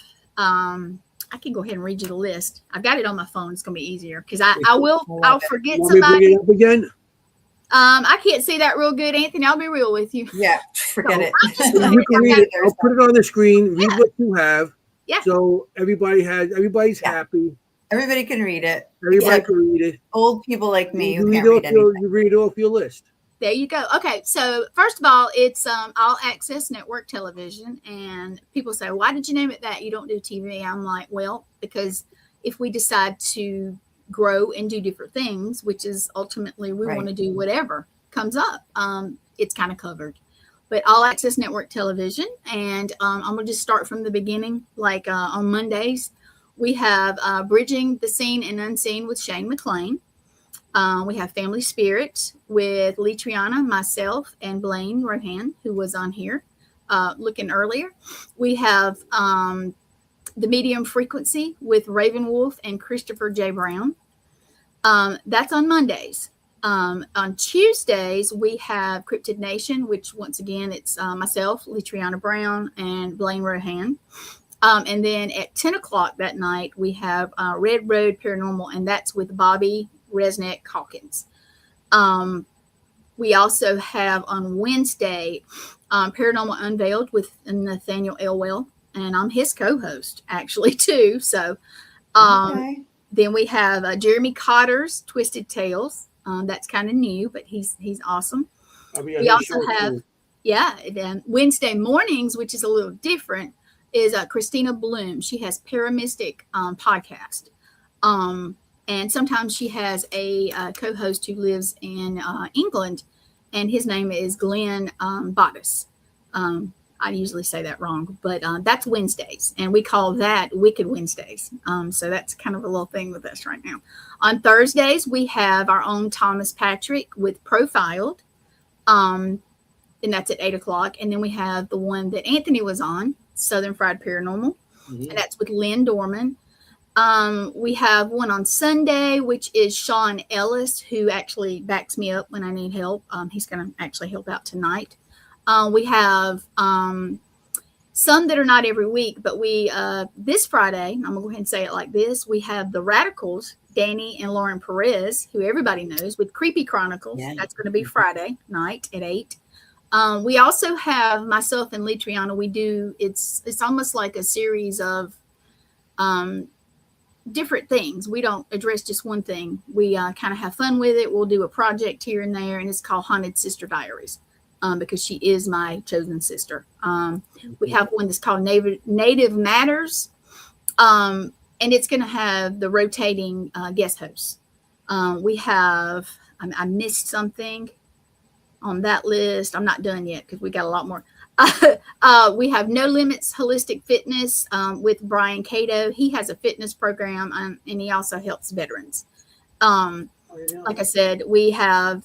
I can go ahead and read you the list. I've got it on my phone. It's going to be easier because I'll forget somebody. Bring it up again? I can't see that real good, Anthony. I'll be real with you. Yeah, forget it. You can read it. I'll put it on the screen. Read what you have. Yeah. So everybody's happy. Everybody can read it. Everybody can read it. Old people like me who you can't read anything. You read it off your list. There you go. Okay, so first of all, it's all access network television, and people say, "Why did you name it that? You don't do TV." I'm like, well, because if we decide to grow and do different things, which is ultimately we want to do whatever comes up, it's kind of covered. but All Access Network Television. And I'm going to just start from the beginning. Like on Mondays, we have Bridging the Seen and Unseen with Shane McLean. We have Family Spirit with Lee Triana, myself, and Blaine Rohan, who was on here looking earlier. We have The Medium Frequency with Raven Wolf and Christopher J. Brown. That's on Mondays. On Tuesdays, we have Cryptid Nation, which once again, it's myself, Lee Triana Brown, and Blaine Rohan. And then at 10 o'clock that night, we have Red Road Paranormal, and that's with Bobby Resnick Hawkins. We also have on Wednesday Paranormal Unveiled with Nathaniel Elwell, and I'm his co-host actually too. So Okay. then we have Jeremy Cotter's Twisted Tales. That's kind of new, but he's awesome. We also have Wednesday mornings, which is a little different, is Christina Bloom. She has Paramystic podcast. And sometimes she has a co-host who lives in England, and his name is Glenn Bottas. I usually say that wrong, but that's Wednesdays, and we call that Wicked Wednesdays. So that's kind of a little thing with us right now. On Thursdays, we have our own Thomas Patrick with Profiled, and that's at 8 o'clock. And then we have the one that Anthony was on, Southern Fried Paranormal, and that's with Lynn Dorman. We have one on Sunday, which is Sean Ellis, who actually backs me up when I need help. He's going to actually help out tonight. We have some that are not every week, but we this Friday, I'm going to go ahead and say it like this. We have the Radicals, Danny and Lauren Perez, who everybody knows, with Creepy Chronicles. Yeah. That's going to be Friday night at 8. We also have myself and Lee Triana. We do, it's almost like a series of different things. We don't address just one thing. We kind of have fun with it. We'll do a project here and there, and it's called Haunted Sister Diaries. Because she is my chosen sister. We have one that's called Native Matters, and it's going to have the rotating guest hosts. We have, I missed something on that list. I'm not done yet because we got a lot more. We have No Limits Holistic Fitness with Brian Cato. He has a fitness program, and he also helps veterans. Like I said, we have...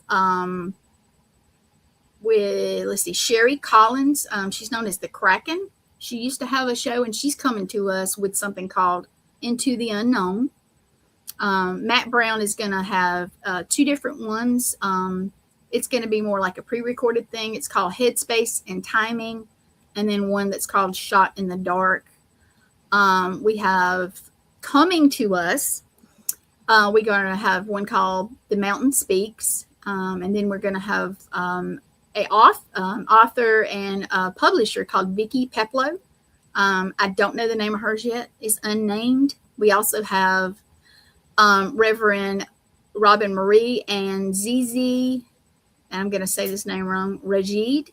let's see, Sherry Collins. She's known as the Kraken. She used to have a show, and she's coming to us with something called Into the Unknown. Matt Brown is going to have 2 different ones. It's going to be more like a pre-recorded thing. It's called Headspace and Timing, and then one that's called Shot in the Dark. We have coming to us, we're going to have one called The Mountain Speaks, and then we're going to have a author and publisher called Vicky Peplow. I don't know the name of hers yet. It's unnamed. We also have Reverend Robin Marie and Zizi, and I'm going to say this name wrong, Rajid.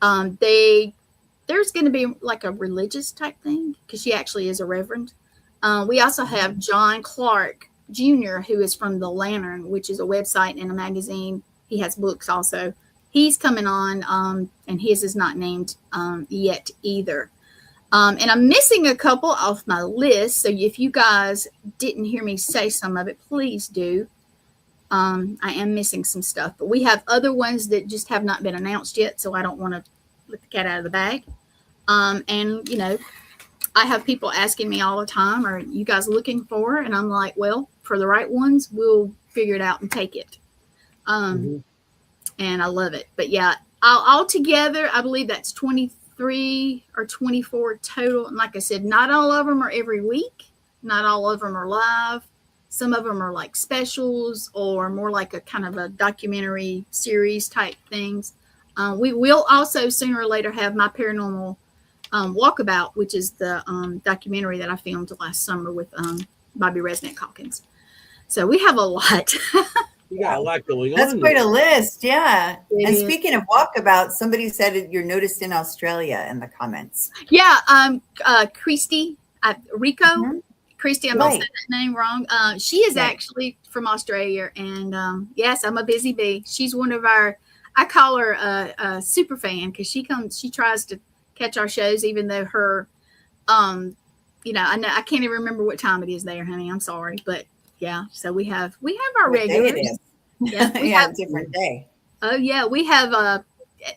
There's going to be like a religious type thing because she actually is a reverend. We also have John Clark Jr., who is from The Lantern, which is a website and a magazine. He has books also. He's coming on, and his is not named yet either. And I'm missing a couple off my list. So if you guys didn't hear me say some of it, please do. I am missing some stuff. But we have other ones that just have not been announced yet, so I don't want to let the cat out of the bag. And, you know, I have people asking me all the time, are you guys looking for? And I'm like, well, for the right ones, we'll figure it out and take it. And I love it. But yeah, all together, I believe that's 23 or 24 total. And like I said, not all of them are every week. Not all of them are live. Some of them are like specials or more like a kind of a documentary series type things. We will also sooner or later have my paranormal walkabout, which is the documentary that I filmed last summer with Bobby Resnick Hawkins. So we have a lot. You got a lot going on. That's quite a list, yeah. It is. Speaking of walkabout, somebody said you're noticed in Australia in the comments. Yeah, Christy, Rico. Mm-hmm. Christy, I'm going to say that name wrong. She is actually from Australia. And yes, I'm a busy bee. She's one of our, I call her a super fan because she tries to catch our shows, even though her, I know I can't even remember what time it is there, honey. I'm sorry, but yeah. So we have our What day regulars. it is. Yeah, we Yeah, have different day. Oh yeah, we have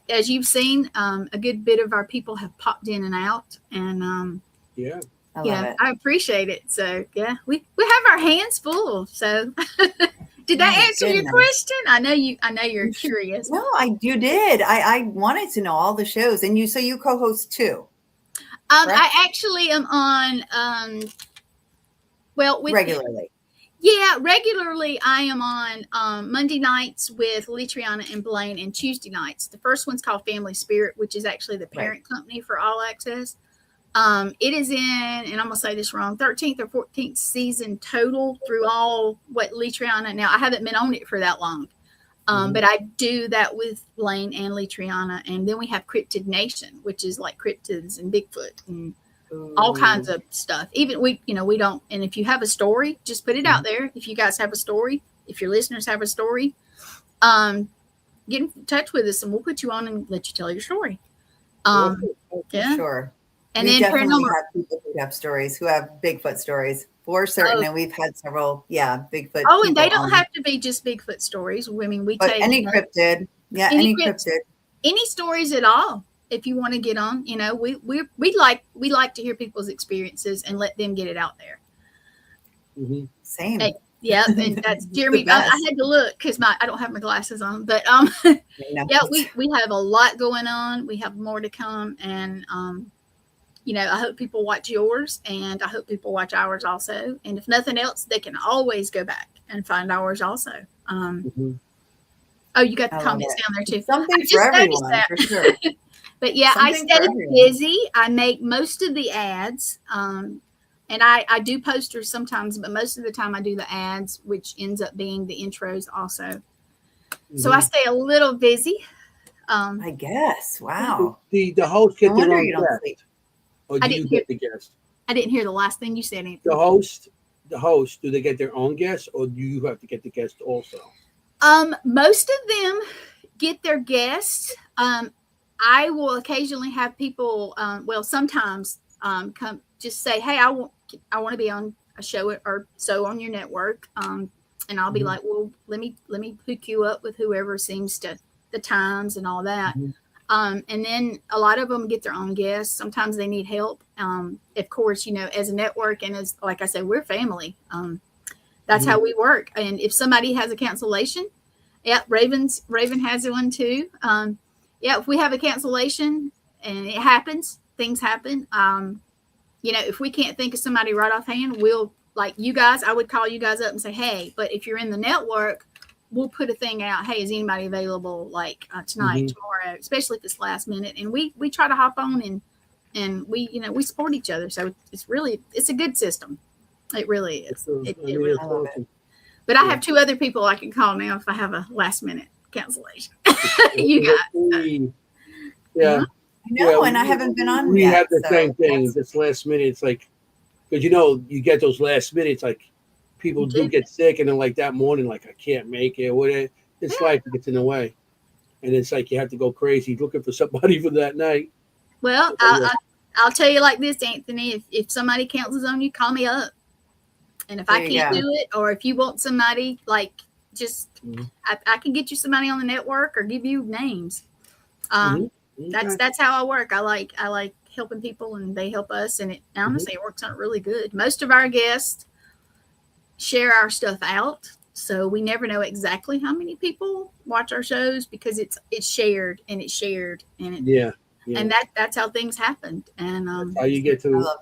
as you've seen, a good bit of our people have popped in and out, and Yeah. I love yeah, it. I appreciate it. So yeah, we have our hands full. So did that My answer your goodness. question? I know you're curious. No, you did. I wanted to know all the shows, and you co-host too. Correct? I actually am on Regularly. Yeah, regularly I am on Monday nights with Litriana and Blaine, and Tuesday nights. The first one's called Family Spirit, which is actually the parent company for All Access. It is in, and I'm gonna say this wrong, 13th or 14th season total through all what Litriana. Now I haven't been on it for that long, but I do that with Blaine and Litriana, and then we have Cryptid Nation, which is like cryptids and Bigfoot and all kinds of stuff. Even we don't. And if you have a story, just put it out there. If you guys have a story, if your listeners have a story, get in touch with us, and we'll put you on and let you tell your story. Yeah, Sure. and we then definitely paranormal. have people who have stories, who have Bigfoot stories for certain, and we've had several, Bigfoot. Oh, and they people don't on. have to be just Bigfoot stories. I mean, we But take any cryptid, any cryptid. any stories at all. If you want to get on, we like to hear people's experiences and let them get it out there. Same. Hey, yeah, and that's Jeremy. I had to look because I don't have my glasses on, but yeah, we have a lot going on. We have more to come, and I hope people watch yours, and I hope people watch ours also. And if nothing else, they can always go back and find ours also. Oh, you got the comments down there too. Something for everyone, for sure. But yeah, Something I stay busy. I make most of the ads. And I do posters sometimes, but most of the time I do the ads, which ends up being the intros also. So I stay a little busy. I guess. Wow. The host get their own guest. Or do you get the guest? I didn't hear the last thing you said, Anthony. The host, do they get their own guests, or do you have to get the guest also? Most of them get their guests. I will occasionally have people, sometimes come just say, hey, I want to be on a show or so on your network. And I'll be like, well, let me hook you up with whoever seems to the times and all that. And then a lot of them get their own guests. Sometimes they need help. Of course, as a network and as, like I said, we're family. That's how we work. And if somebody has a cancellation, Raven has one too. If we have a cancellation and it happens, things happen. If we can't think of somebody right offhand, we'll, like you guys, I would call you guys up and say, hey, but if you're in the network, we'll put a thing out. Hey, is anybody available like tonight, tomorrow, especially if it's last minute? And we try to hop on and we support each other. So it's a good system. It really is. It really is. But I have two other people I can call now if I have a last minute cancellation. You guys. Yeah. And I haven't been on we yet. Have the same thing. This last minute, it's like, because you get those last minutes, like people do get sick, and then like that morning, like I can't make it. It's life gets in the way, and it's like you have to go crazy looking for somebody for that night. Well, I'll tell you like this, Anthony. If somebody cancels on you, call me up, and if I can't do it, or if you want somebody, like just I can get you somebody on the network or give you names. That's how I work. I like helping people, and they help us, and honestly it works out really good. Most of our guests share our stuff out, so we never know exactly how many people watch our shows because it's shared and and that's how things happen. And how you get to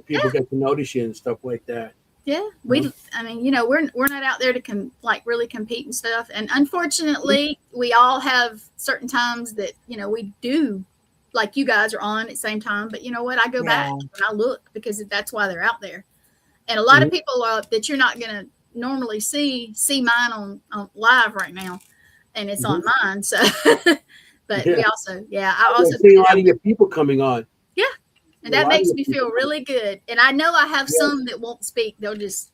people get to notice you and stuff like that. Yeah, we're not out there to really compete and stuff. And unfortunately, we all have certain times that we do, like you guys are on at the same time. But you know what? I go back and I look because that's why they're out there. And a lot of people that you're not gonna normally see mine on live right now, and it's on mine. So, but we also I also see a lot of your people coming on. Yeah. And that makes me feel really good. And I know I have some that won't speak. They'll just,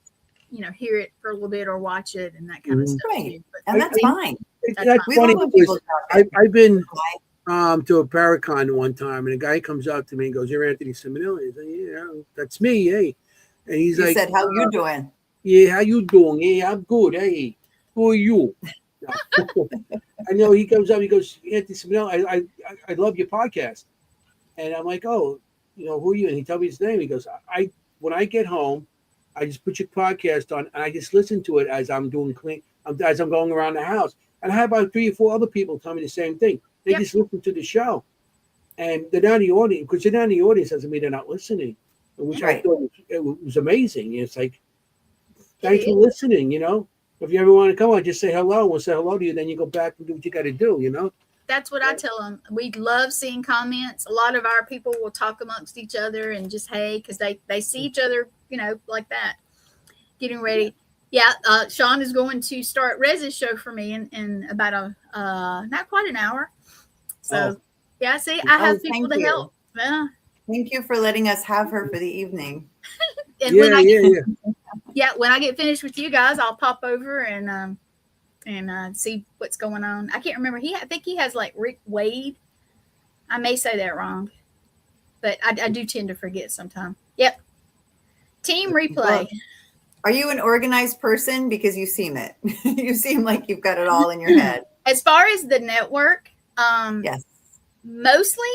hear it for a little bit or watch it and that kind of stuff. Right. And that's fine. That's We funny love when because people talk. I've been to a Paracon one time, and a guy comes up to me and goes, "You're Anthony Simonelli." I said, "Yeah, that's me, hey." And he's You like, said, "How you doing?" "Yeah, how you doing? Yeah, I'm good. Hey, who are you?" I know he comes up, he goes, "Anthony Simonelli, I love your podcast." And I'm like, "Oh, who are you?" And he tells me his name. He goes, "I when I get home, I just put your podcast on, and I just listen to it as I'm doing as I'm going around the house." And I have about 3 or 4 other people tell me the same thing. They Yep. just listen to the show, and they're not in the audience. Because they're not in the audience doesn't mean they're not listening, which I Right. thought was amazing. It's like, It thanks for is. listening. If you ever want to come on, just say hello. We'll say hello to you. Then you go back and do what you got to do. That's what I tell them. We love seeing comments. A lot of our people will talk amongst each other and just hey, because they see each other, like that. Getting ready. Yeah, Sean is going to start Rez's show for me in about not quite an hour. So yeah, see, I have people thank to you. help. Yeah. Thank you for letting us have her for the evening. And Yeah, when I get finished with you guys, I'll pop over and see what's going on. I can't remember. I think he has like Rick Wade. I may say that wrong, but I do tend to forget sometimes. Yep. Team replay. Well, are you an organized person? Because you seem it. You seem like you've got it all in your head. As far as the network, Yes. mostly.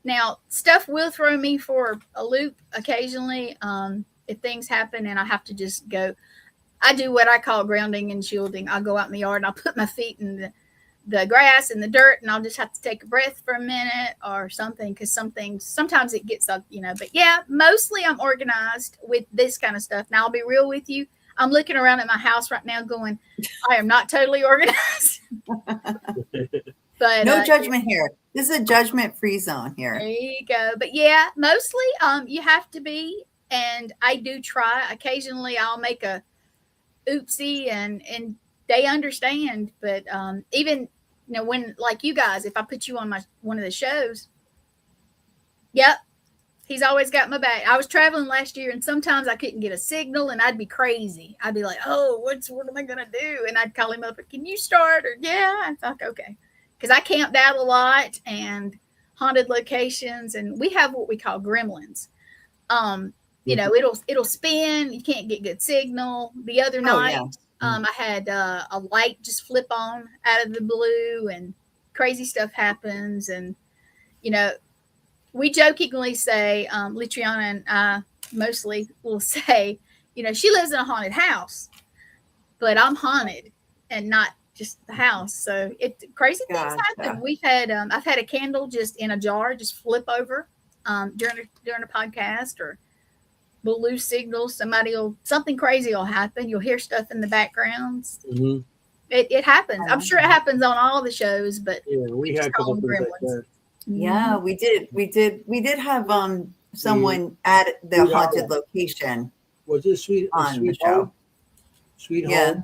Now, stuff will throw me for a loop occasionally if things happen and I have to just go. I do what I call grounding and shielding. I'll go out in the yard and I'll put my feet in the grass and the dirt, and I'll just have to take a breath for a minute or something, because sometimes it gets up, But yeah, mostly I'm organized with this kind of stuff. Now, I'll be real with you. I'm looking around at my house right now going, I am not totally organized. But no judgment here. This is a judgment-free zone here. There you go. But yeah, mostly you have to be, and I do try. Occasionally I'll make a oopsie and they understand. But even when, like you guys, if I put you on one of the shows, yep, he's always got my back. I was traveling last year and sometimes I couldn't get a signal and I'd be crazy. I'd be like, oh, what am I gonna do? And I'd call him up, can you start? Or yeah, I thought, okay. Because I camped out a lot and haunted locations, and we have what we call gremlins. It'll spin. You can't get good signal. The other night, I had a light just flip on out of the blue, and crazy stuff happens. And we jokingly say, Litriana and I mostly will say, she lives in a haunted house, but I'm haunted and not just the house. So crazy things happen. We've had I've had a candle just in a jar just flip over during a podcast, or we'll lose signals. Something crazy will happen. You'll hear stuff in the backgrounds. Mm-hmm. It happens. I'm sure it happens on all the shows, but yeah, we had a couple things like that. Yeah, we did have someone at the haunted location. Was it Sweet Home? Sweet Home.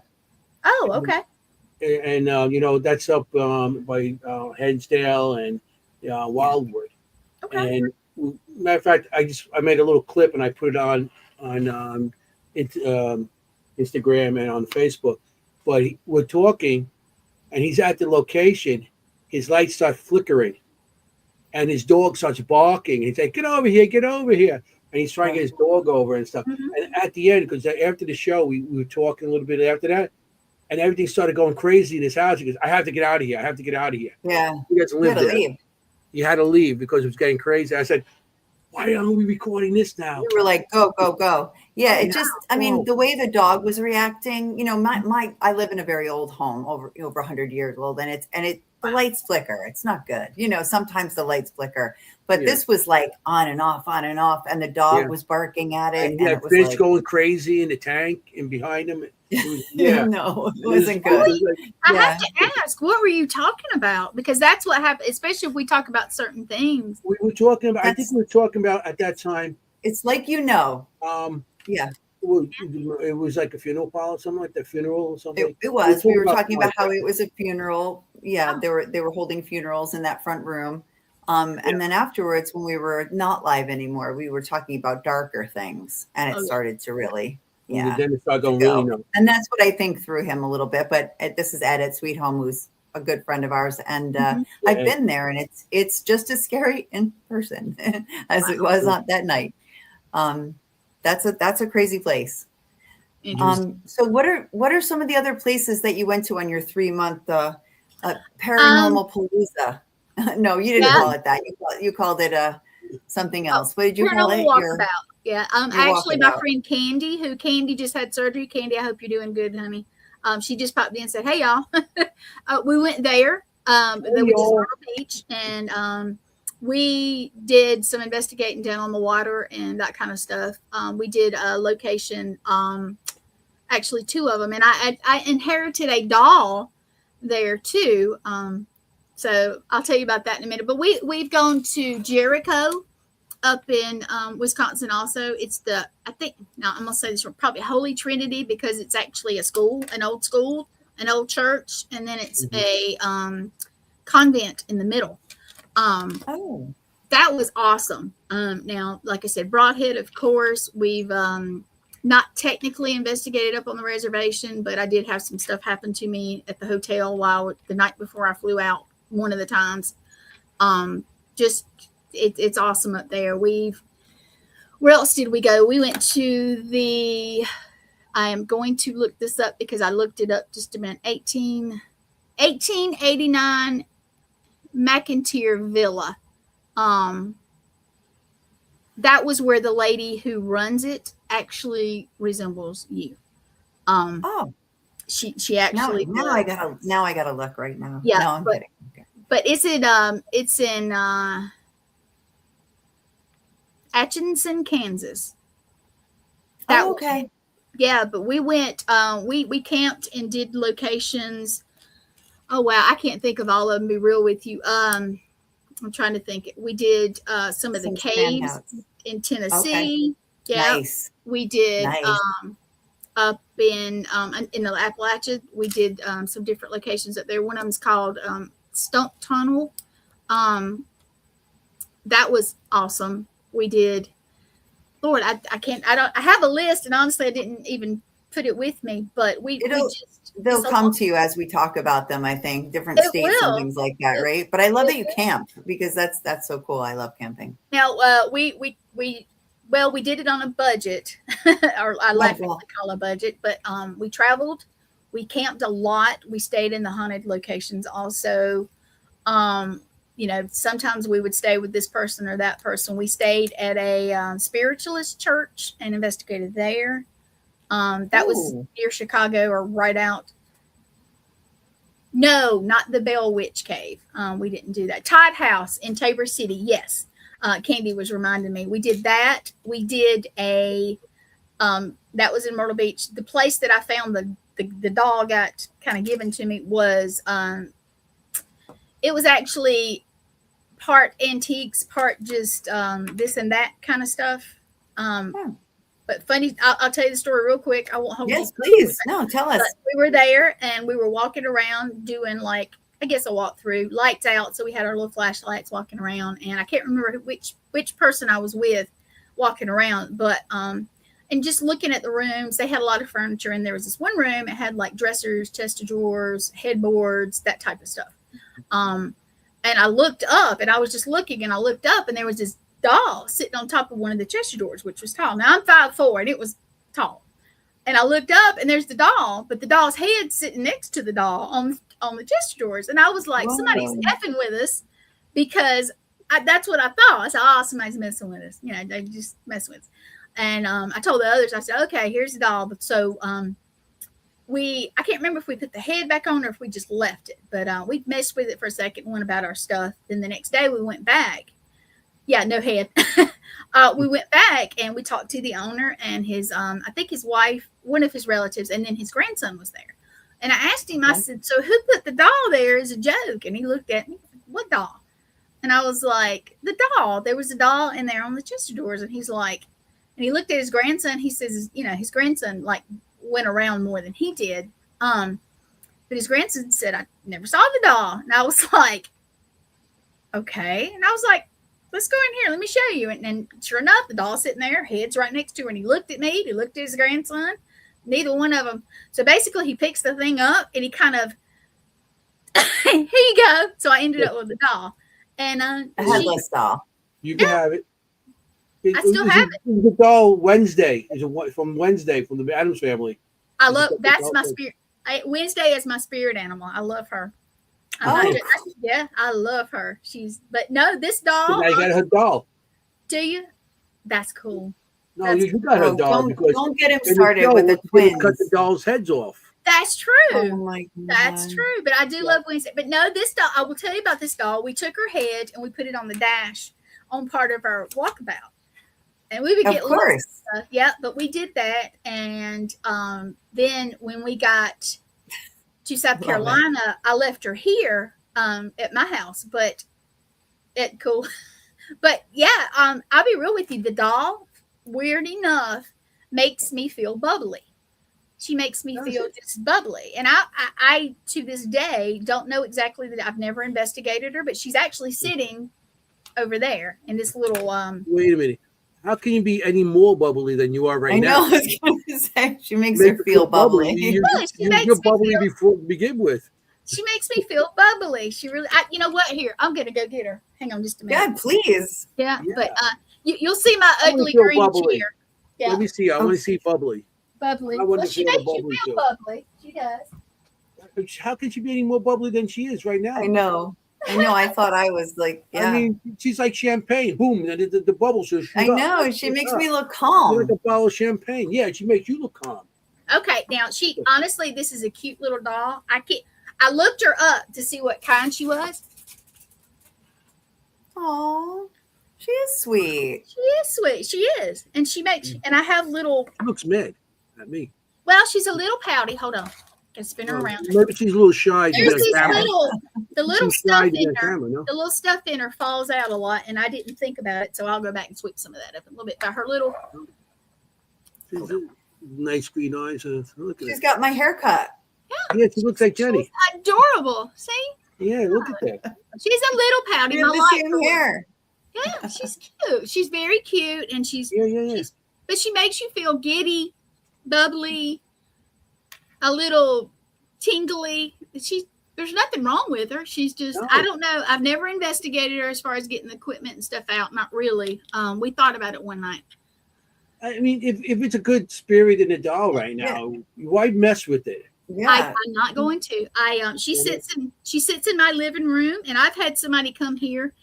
Oh, okay. And that's up by Headsdale and Wildwood. Okay. And matter of fact, I made a little clip and I put it on Instagram and on Facebook. But we're talking, and he's at the location. His lights start flickering, and his dog starts barking. He's like, "Get over here! Get over here!" And he's trying to get his dog over and stuff. Mm-hmm. And at the end, because after the show, we were talking a little bit after that. And everything started going crazy in his house. He goes, I have to get out of here. I have to get out of here. Yeah. He doesn't live there. Leave. He had to leave because it was getting crazy. I said, why aren't we recording this now? You were like, go, go, go. Yeah, it just, I mean, the way the dog was reacting, I live in a very old home, over 100 years old, and the lights flicker. It's not good. Sometimes the lights flicker, but this was like on and off, and the dog was barking at it. And it was fish going crazy in the tank and behind him. No, it wasn't good. I have to ask, what were you talking about? Because that's what happened, especially if we talk about certain things. We were talking about, I think we were talking about at that time. It's like, it was like a funeral parlor, something like that, funeral or something. It was. We were talking about how it was a funeral. Yeah, they were holding funerals in that front room. And then afterwards, when we were not live anymore, we were talking about darker things, and it started to really. Yeah. And then it started going really nuts. And that's what I think threw him a little bit. But this is Ed at Sweet Home, who's a good friend of ours, and Mhm. I've been there, and it's just as scary in person as it was on that night. That's a crazy place. Interesting. So what are some of the other places that you went to on your 3 month Um, paranormal palooza? No, you didn't yeah. call it that. You called it something Oh, else. What did you call paranormal it? walkabout. Yeah. Your Actually, my walkabout. friend Candy, who Candy just had surgery. Candy, I hope you're doing good, honey. She just popped in and said, "Hey, y'all." We went there. Which is Myrtle Beach, and we did some investigating down on the water and that kind of stuff. We did a location, actually two of them, and I inherited a doll there too. So I'll tell you about that in a minute. But we've gone to Jericho up in Wisconsin also. It's I think, now I'm going to say this, probably Holy Trinity, because it's actually a school, an old church, and then it's a convent in the middle. Oh, That was awesome. Now, like I said, Broadhead, of course, we've not technically investigated up on the reservation, but I did have some stuff happen to me at the hotel the night before I flew out one of the times. Just it's awesome up there. Where else did we go? We went to I am going to look this up because I looked it up just a minute. 1889 McIntyre Villa. That was where the lady who runs it actually resembles you. oh, She actually now I gotta look right now. Yeah, No, I'm kidding. Okay. but it's in Atchison, Kansas. That Okay. Yeah, but we went, we camped and did locations. Oh wow, I can't think of all of them. Be real with you. I'm trying to think. We did some of the caves in Tennessee. Okay. Yeah, Nice. we did Nice. up in the Appalachia. We did some different locations up there. One of them's called Stump Tunnel. That was awesome. We did. Lord, I can't. I have a list, and honestly, I didn't even put it with me. But they'll come to you as we talk about them. I think different states and things like that, right? But I love that you camp, because that's so cool. I love camping. Now, we did it on a budget, or I laughingly call a budget, but we traveled, we camped a lot, we stayed in the haunted locations also. Sometimes we would stay with this person or that person. We stayed at a spiritualist church and investigated there. That was near Chicago, or right out. No, not the Bell Witch Cave. We didn't do that. Todd House in Tabor City. Yes. Candy was reminding me. We did that. We did that was in Myrtle Beach. The place that I found the doll got kind of given to me was, it was actually part antiques, part just this and that kind of stuff. But funny, I'll tell you the story real quick. I won't hold you. Yes, please. No, tell us. But we were there and we were walking around doing, like, I guess, a walkthrough, lights out. So we had our little flashlights walking around, and I can't remember which person I was with walking around, but and just looking at the rooms. They had a lot of furniture, and there was this one room. It had like dressers, chest of drawers, headboards, that type of stuff. And I looked up, and I was just looking, and I looked up, and there was this doll sitting on top of one of the chest of drawers, which was tall. Now I'm 5'4", and it was tall. And I looked up, and there's the doll, but the doll's head sitting next to the doll on the chest of drawers. And I was like, somebody's effing with us, because that's what I thought. I said, oh, somebody's messing with us. They just messing with us. And I told the others, I said, okay, here's the doll. But so I can't remember if we put the head back on or if we just left it. But we messed with it for a second, went about our stuff. Then the next day we went back. Yeah, no head. We went back and we talked to the owner and his, I think his wife, one of his relatives, and then his grandson was there. And I asked him, I said, so who put the doll there as a joke? And he looked at me, what doll? And I was like, the doll. There was a doll in there on the chest of drawers. And he's like, and he looked at his grandson. He says, his grandson like went around more than he did. But his grandson said, I never saw the doll. And I was like, okay. And I was like, let's go in here. Let me show you. And sure enough, the doll's sitting there, head's right next to her. And he looked at me. He looked at his grandson. Neither one of them. So basically, he picks the thing up and he kind of here you go. So I ended up with the doll, and A she, headless doll. You can have it. I still have it. The doll Wednesday is from Wednesday from the Adams family. I Is it love the that's doll my that- spirit. Wednesday is my spirit animal. I love her. Oh. Yeah, I love her. But no, this So doll. now you got her doll. Do you? That's cool. No, That's- you got her Oh, doll because don't get him in the started show, with the we're gonna twins. cut the dolls' heads off. That's true. Oh my God. That's true. But I do love Wednesday. But no, this doll, I will tell you about this doll. We took her head and we put it on the dash on part of our walkabout. And we would Of get lots course. stuff. Yeah, but we did that. And then when we got to South Love it. Carolina, I left her here at my house. But cool. But yeah, I'll be real with you. The doll, weird enough, makes me feel bubbly. She makes me feel just bubbly. And I to this day don't know exactly that. I've never investigated her, but she's actually sitting over there in this little Wait a minute. How can you be any more bubbly than you are right I now? know. I was going to say she makes Make her feel bubbly. You're bubbly before to begin with. she makes me feel bubbly. She really you know what? Here, I'm gonna go get her. Hang on just a minute. Yeah, please. Yeah, Yeah. but you'll see my I wanna ugly feel green bubbly. chair. Yeah, Let me see. I want to see bubbly. bubbly. I wanna Well, she feel makes bubbly, you feel too. bubbly. She does. How can she be any more bubbly than she is right now? I know. I thought I was like, yeah. I mean, she's like champagne. Boom, the bubbles just shoot I up. know. She makes me look You're calm. like a bottle of champagne. Yeah, she makes you look calm. Okay, now she honestly, this is a cute little doll. I looked her up to see what kind she was. Oh, she is sweet. She is sweet. She is, and she makes. And I have little. She looks mad at me. Well, she's a little pouty. Hold on, can spin her around. Maybe she's a little shy. to There's get a this camera. the little She's shy stuff to in get a her. camera, no? The little stuff in her falls out a lot, and I didn't think about it, so I'll go back and sweep some of that up a little bit. By her little. She's nice green eyes. Look at She's her. got my haircut. Yeah, she looks like Jenny. She's adorable. See, Yeah, look at that. she's a little pouty. We have My the life same for her. hair. Yeah, she's cute. She's very cute, and Yeah. but she makes you feel giddy, bubbly, a little tingly. There's nothing wrong with her. She's just No. I don't know. I've never investigated her as far as getting the equipment and stuff out. Not really. We thought about it one night. I mean, if it's a good spirit in a doll right now, why mess with it? Yeah. I'm not going to. She sits in my living room, and I've had somebody come here,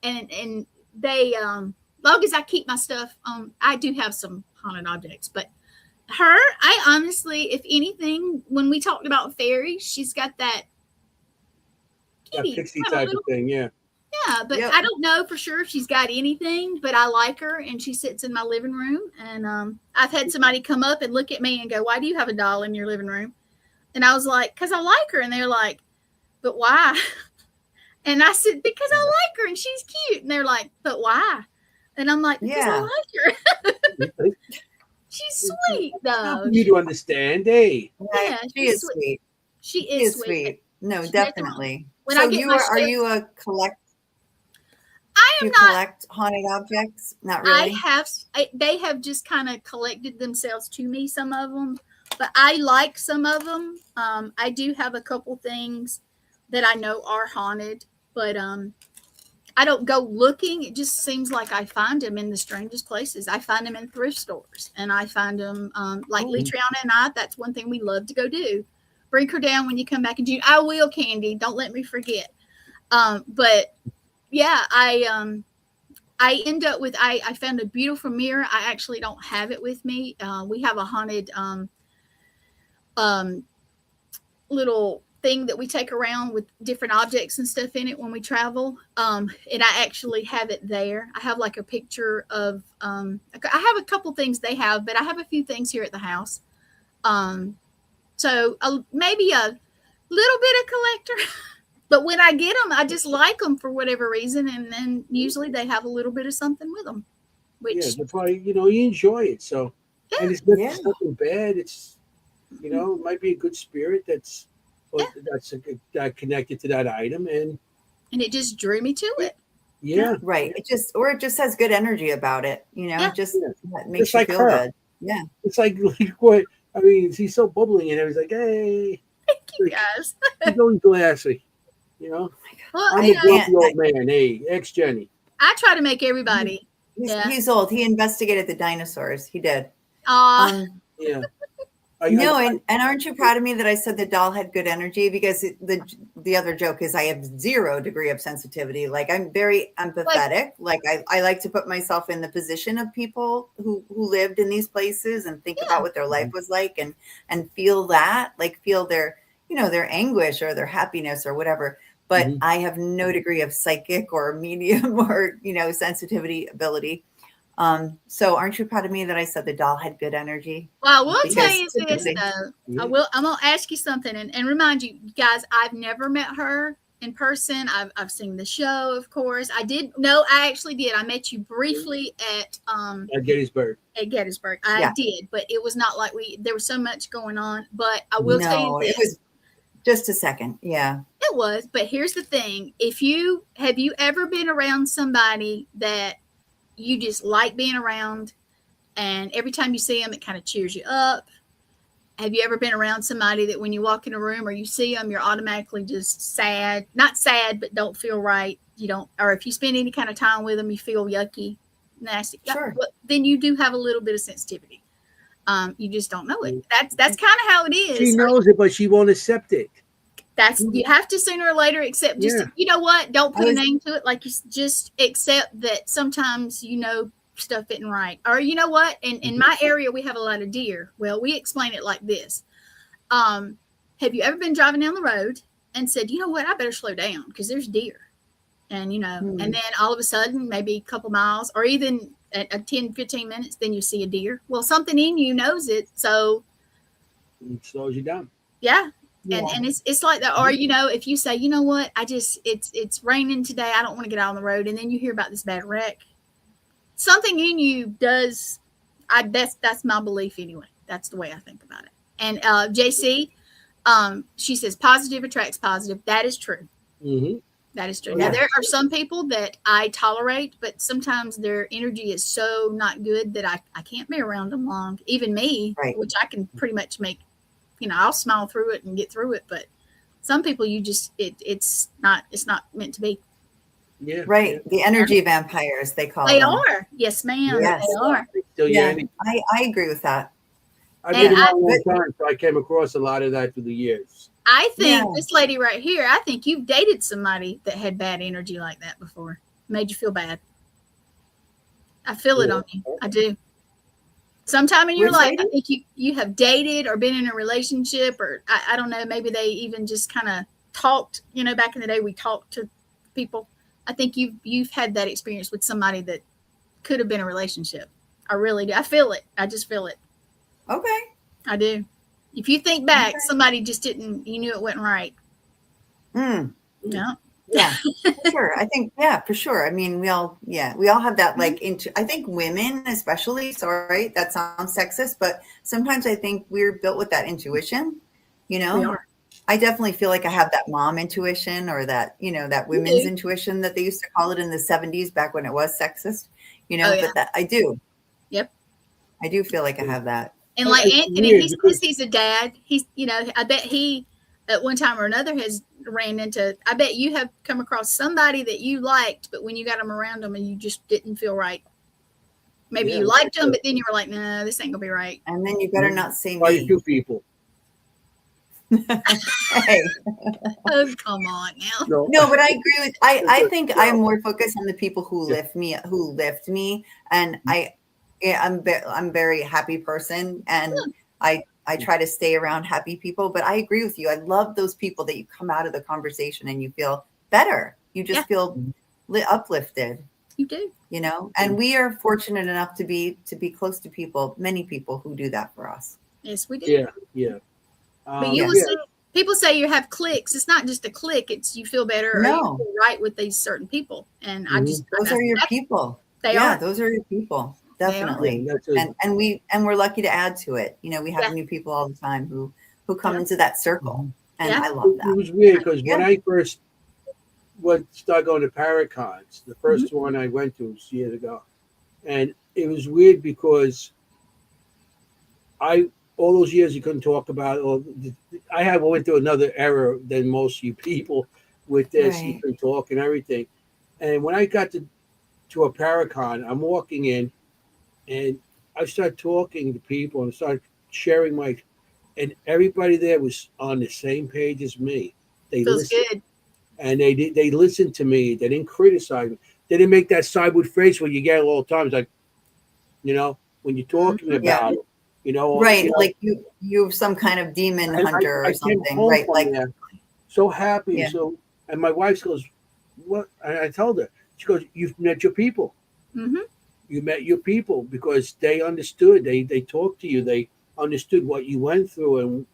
and they long as I keep my stuff. I do have some haunted objects, but I honestly, if anything, when we talked about fairies, she's got that That kitty, pixie kind of type little- of thing, yeah. yeah, but Yep. I don't know for sure if she's got anything, but I like her, and she sits in my living room. And I've had somebody come up and look at me and go, "Why do you have a doll in your living room?" And I was like, "Because I like her." And they're like, "But why?" And I said, "Because I like her and she's cute." And they're like, "But why?" And I'm like, "Because I Yeah. like her." She's sweet How though. for you to understand, eh? Yeah, She she's is sweet. sweet. She She is is sweet. sweet. No, She's making- definitely. When So I get you my are shit- you a collect? I Do am you not. collect haunted objects? Not I really. have. They have just kind of collected themselves to me. Some of them, but I like some of them. I do have a couple things that I know are haunted, but I don't go looking. It just seems like I find them in the strangest places. I find them in thrift stores, and I find them like Letriana and I. That's one thing we love to go do. Bring her down when you come back in June. I will, Candy. Don't let me forget. But yeah, I end up with I found a beautiful mirror. I actually don't have it with me. We have a haunted little thing that we take around with different objects and stuff in it when we travel. And I actually have it there. I have like a picture of I have a couple things they have, but I have a few things here at the house. So maybe a little bit of collector. But when I get them, I just like them for whatever reason, and then usually they have a little bit of something with them. Which Yeah, that's why you enjoy it. So, and it's nothing bad. It's it might be a good spirit that's connected to that item, and it just drew me to it. yeah, Right. It just has good energy about it. Just that makes Just you like feel her. good. Yeah. it's like what I mean. She's so bubbling, and I was like, hey, Thank you guys. she's always glassy. You know, Well, I'm you a know, Yeah, grumpy old man. Hey, ex Jenny. I try to make everybody. Yeah. he's old. He investigated the dinosaurs. He did. Uh, Yeah. No, and aren't you proud of me that I said the doll had good energy? Because the other joke is I have 0 degree of sensitivity. Like I'm very empathetic. Like I like to put myself in the position of people who lived in these places and think about what their life was like and feel that, like feel their, their anguish or their happiness or whatever. But Mhm. I have no degree of psychic or medium or, sensitivity ability. So aren't you proud of me that I said the doll had good energy? well, I will tell Because you this typically, though. Yeah. I'm gonna ask you something and remind you guys. I've never met her in person. I've seen the show, of course. I did. No, I actually did. I met you briefly At Gettysburg. at Gettysburg. I yeah, did, but it was not like there was so much going on. But I will tell you no, it this. was just a second. Yeah. It was, but here's the thing. If you have you ever been around somebody that you just like being around and every time you see them it kind of cheers you up? Have you ever been around somebody that when you walk in a room or you see them you're automatically just sad? Not sad, but don't feel right. You don't, or if you spend any kind of time with them you feel yucky, nasty. Sure. Well, then you do have a little bit of sensitivity. You just don't know it. That's kind of how it is. She knows it, but she won't accept it. That's, you have to sooner or later accept. Just, Yeah. you know what, don't I put a was- name to it. Like, you just accept that sometimes stuff isn't right. Or you know what, in my area we have a lot of deer. Well, we explain it like this. Have you ever been driving down the road and said, you know what, I better slow down because there's deer? And and then all of a sudden, maybe a couple miles or even at 10 15 minutes, then you see a deer. Well, something in you knows it, so It slows you down. yeah. Yeah. And it's like that. Or if you say, you know what, it's raining today, I don't want to get out on the road, and then you hear about this bad wreck, something in you does. That's my belief anyway. That's the way I think about it. And JC, she says positive attracts positive. That is true. Mm-hmm. That is true. Oh, Now yeah. there are some people that I tolerate, but sometimes their energy is so not good that I can't be around them long. Even me, Right. which I can pretty much make, I'll smile through it and get through it. But some people, you just it's not meant to be. Yeah. Right. Yeah. The energy vampires, they call They them. are, yes, ma'am. Yes. They are. Still, Yeah, yeah. I agree with that. I've been And around a long time, so I came across a lot of that through the years. I think Yeah. this lady right here, I think you've dated somebody that had bad energy like that before. Made you feel bad. I feel it on you. I do. Sometime in your Which life, lady? I think you have dated or been in a relationship, or I don't know, maybe they even just kind of talked. Back in the day, we talked to people. I think you've had that experience with somebody that could have been a relationship. I really do. I feel it. I just feel it. Okay. I do. If you think back, Okay. somebody just didn't. You knew it wasn't right. Mm. No. Yeah, for sure. I think, yeah, for sure. I mean, we all have that like I think women especially, sorry, that sounds sexist, but sometimes I think we're built with that intuition, We are. I definitely feel like I have that mom intuition or that, that women's do. intuition that they used to call it in the 70s back when it was sexist, Oh, yeah. but that I do. Yep. I do feel like I have that. And like It's Anthony, weird he because- says he's a dad. He's, I bet he at one time or another has ran into, I bet you have come across somebody that you liked, but when you got them around them and you just didn't feel right. Maybe Yeah, you liked them, but then you were like, nah, this ain't gonna be right. And then you better not say Quite a me. few people. Hey. Oh, come on now. No, but I agree with I think I'm more focused on the people who Yeah. lift me and I'm very happy person and I try to stay around happy people, but I agree with you. I love those people that you come out of the conversation and you feel better. You just feel uplifted, You do. and we are fortunate enough to be close to people, many people who do that for us. Yes, we do. Yeah, yeah. But you will yeah. see, people say you have clicks. It's not just a click. It's you feel better or you No. feel right with these certain people. And I Mhm. just, Those are your people. they Yeah, are. those are your people. They are. Definitely. Yeah, that's a- And we're lucky to add to it. We have Yeah. new people all the time who come Yeah. into that circle. And Yeah. I love It that. was weird because when Yeah. I first started going to Paracons, the 1st Mm-hmm. one I went to was years ago, and it was weird because all those years you couldn't talk about. I went through another era than most of you people. with this. You Right. can talk and everything. And when I got to a Paracon, I'm walking in and I start talking to people and start sharing my, and everybody there was on the same page as me. They Feels listened good. and they listened to me. They didn't criticize me. They didn't make that sideward face where you get all the time. It's like, when you're talking Mhm. Yeah. about it, Right. Like you some kind of demon and hunter I or came something. home Right. from Like, there so happy. yeah. So, and my wife goes, "What?" And I told her, she goes, "You've met your people. Hmm. You met your people because they understood. They talked to you. They understood what you went through, and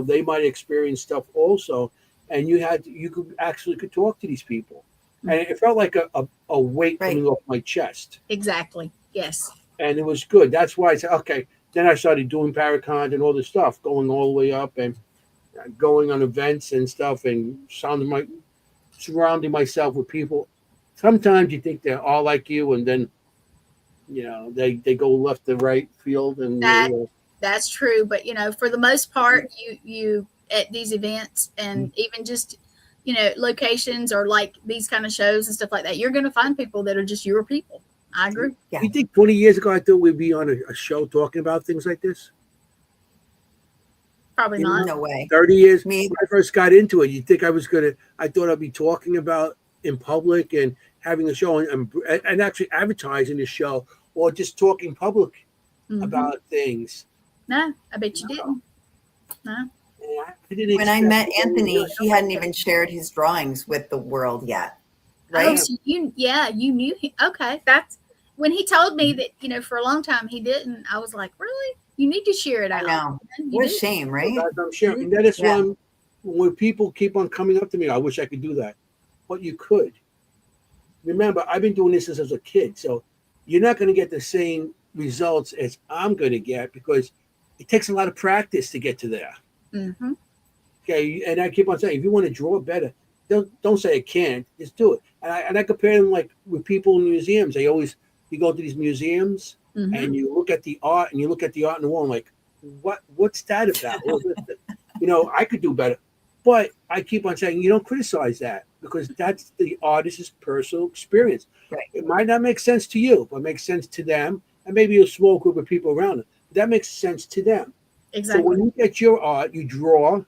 they might experience stuff also. And you could talk to these people, and it felt like a weight Right. coming off my chest, Exactly. Yes. and it was good. That's why I said, okay. Then I started doing Paracon and all this stuff, going all the way up and going on events and stuff, and surrounding myself with people. Sometimes you think they're all like you, and then they go left to right field, and That that's true. But for the most part, you at these events and even just locations or like these kind of shows and stuff like that, you're going to find people that are just your people. I agree. Yeah. You think 20 years ago I thought we'd be on a show talking about things like this? Probably not. No way. 30 years Me. when I first got into it, you think I thought I'd be talking about in public and having a show and actually advertising the show or just talking public Mhm. about things. No, I bet you didn't. No. And I didn't When I expect met to go Anthony, really he hadn't even shared his drawings with the world yet. Oh, Right. so you knew him. Okay, that's when he told me that for a long time he didn't. I was like, really? You need to share it I out. know. And you What a did. shame, right? As I'm sharing. And that is Yeah. when people keep on coming up to me, I wish I could do that. But you could. Remember, I've been doing this since I was a kid. So you're not going to get the same results as I'm going to get because it takes a lot of practice to get to there. Mm-hmm. Okay. And I keep on saying, if you want to draw better, don't say I can't, just do it. And I compare them like with people in museums. You go to these museums Mm-hmm. and you look at the art and you look at the art on the wall and like, what's that about? I could do better. But I keep on saying, you don't criticize that because that's the artist's personal experience. Right. It might not make sense to you, but it makes sense to them and maybe a small group of people around them. That makes sense to them. Exactly. So when you get your art, you draw.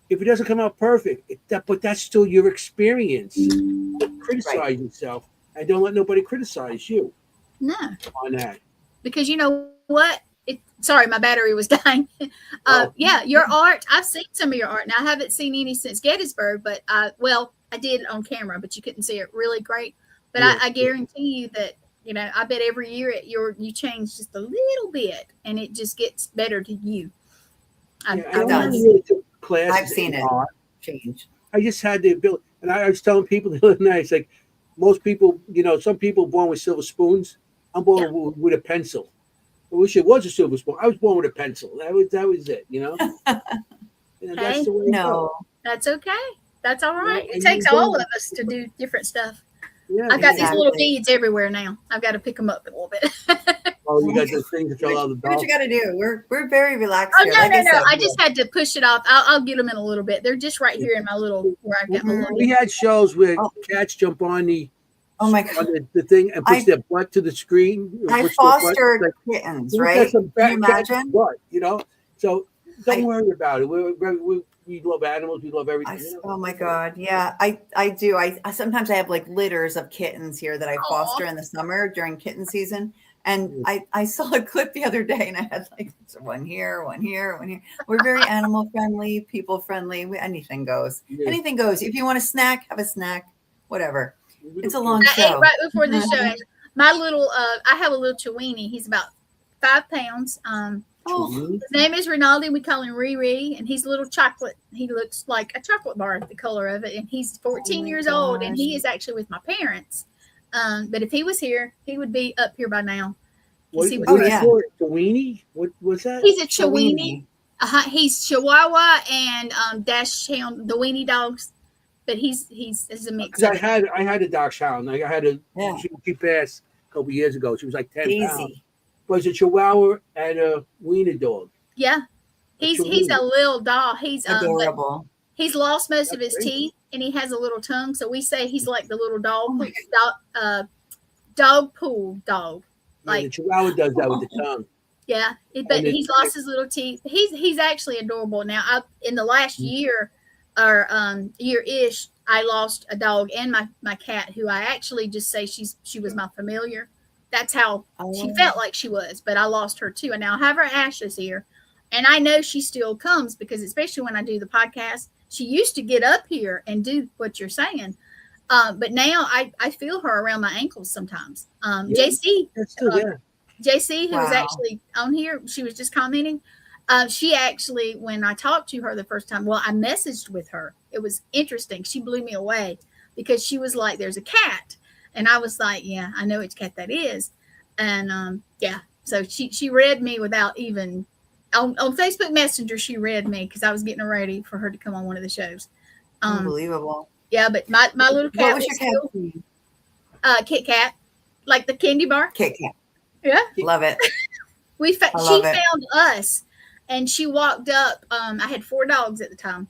If it doesn't come out perfect, but that's still your experience. Don't criticize yourself and don't let nobody criticize you No, on that. because you know what? Sorry, my battery was dying. Yeah, your art. I've seen some of your art. Now I haven't seen any since Gettysburg, but I did it on camera, but you couldn't see it really great. But Yeah. I guarantee you that I bet every year you change just a little bit, and it just gets better to you. Yeah, It I never does. really took classes I've seen in it art. change. I just had the ability, and I was telling people the other night, it's like most people, some people born with silver spoons. I'm born with a pencil. I wish it was a silver spoon. I was born with a pencil. That was it. That's the way it goes. No. That's okay. That's all right. Yeah, It takes all of us to do different stuff. Yeah, I've got these little Exactly. beads everywhere now. I've got to pick them up a little bit. Oh, you got those things that Do fill out the what you dollar. got to do. We're very relaxed Oh here. no, Like no, I no! said, I just had to push it off. I'll get them in a little bit. They're just right here in my little where I've got my little. We had shows where Oh. cats jump on Oh my on God. the thing and push I- their butt to the screen. I push their butt. fostered Like, kittens, look at right? some Can you cat's imagine? butt, So don't I- worry about it. We love animals. We love everything. Oh my God. Yeah, I do. I sometimes I have like litters of kittens here that I foster in the summer during kitten season. And I saw a clip the other day and I had like one here, one here, one here. We're very animal friendly, people friendly. Anything goes. Yeah. Anything goes. If you want a snack, have a snack, whatever. It's a long I ate show. right before the show. My little, I have a little Chiweenie. He's about 5 pounds. Oh, His name is Rinaldi. We call him Riri, and he's a little chocolate. He looks like a chocolate bar, the color of it. And he's 14 my years old, and gosh. he is actually with my parents. But if he was here, he would be up here by now. What, he was what Oh, you yeah. call it? The weenie? What was that? He's a Chiweenie. Chiweenie. He's Chihuahua and Dachshund, the weenie dogs. But he's a mix. Because I had a dachshund. I had a Yeah. she passed a couple years ago. She was like 10 pounds. Easy. But it's a Chihuahua and a wiener dog. Yeah. He's Chiweenie. a little dog. But Adorable. he's lost most of That's his crazy. teeth, and he has a little tongue. So we say he's like the little dog, Oh my dog pool dog. Yeah, the Like, Chihuahua does that with the tongue. yeah, but And he's lost his little teeth. He's actually adorable now. In the last year or year ish, I lost a dog and my cat, who I actually just say she was my familiar. That's how she felt like she was, but I lost her too. And now I have her ashes here, and I know she still comes because, especially when I do the podcast, she used to get up here and do what you're saying. But now I feel her around my ankles sometimes. Yeah, JC, that's still there. JC, who was Wow. actually on here, she was just commenting. She actually, when I talked to her the first time, well, I messaged with her. It was interesting. She blew me away because she was like, "There's a cat," and I was like, "Yeah, I know which cat that is." And yeah, so she read me without even on Facebook Messenger. She read me because I was getting ready for her to come on one of the shows. Unbelievable. Yeah, but my little cat What was your still, cat's name? Kit Kat, like the candy bar. Kit Kat. Yeah. Love it. She love it. found us, and she walked up. I had 4 dogs at the time,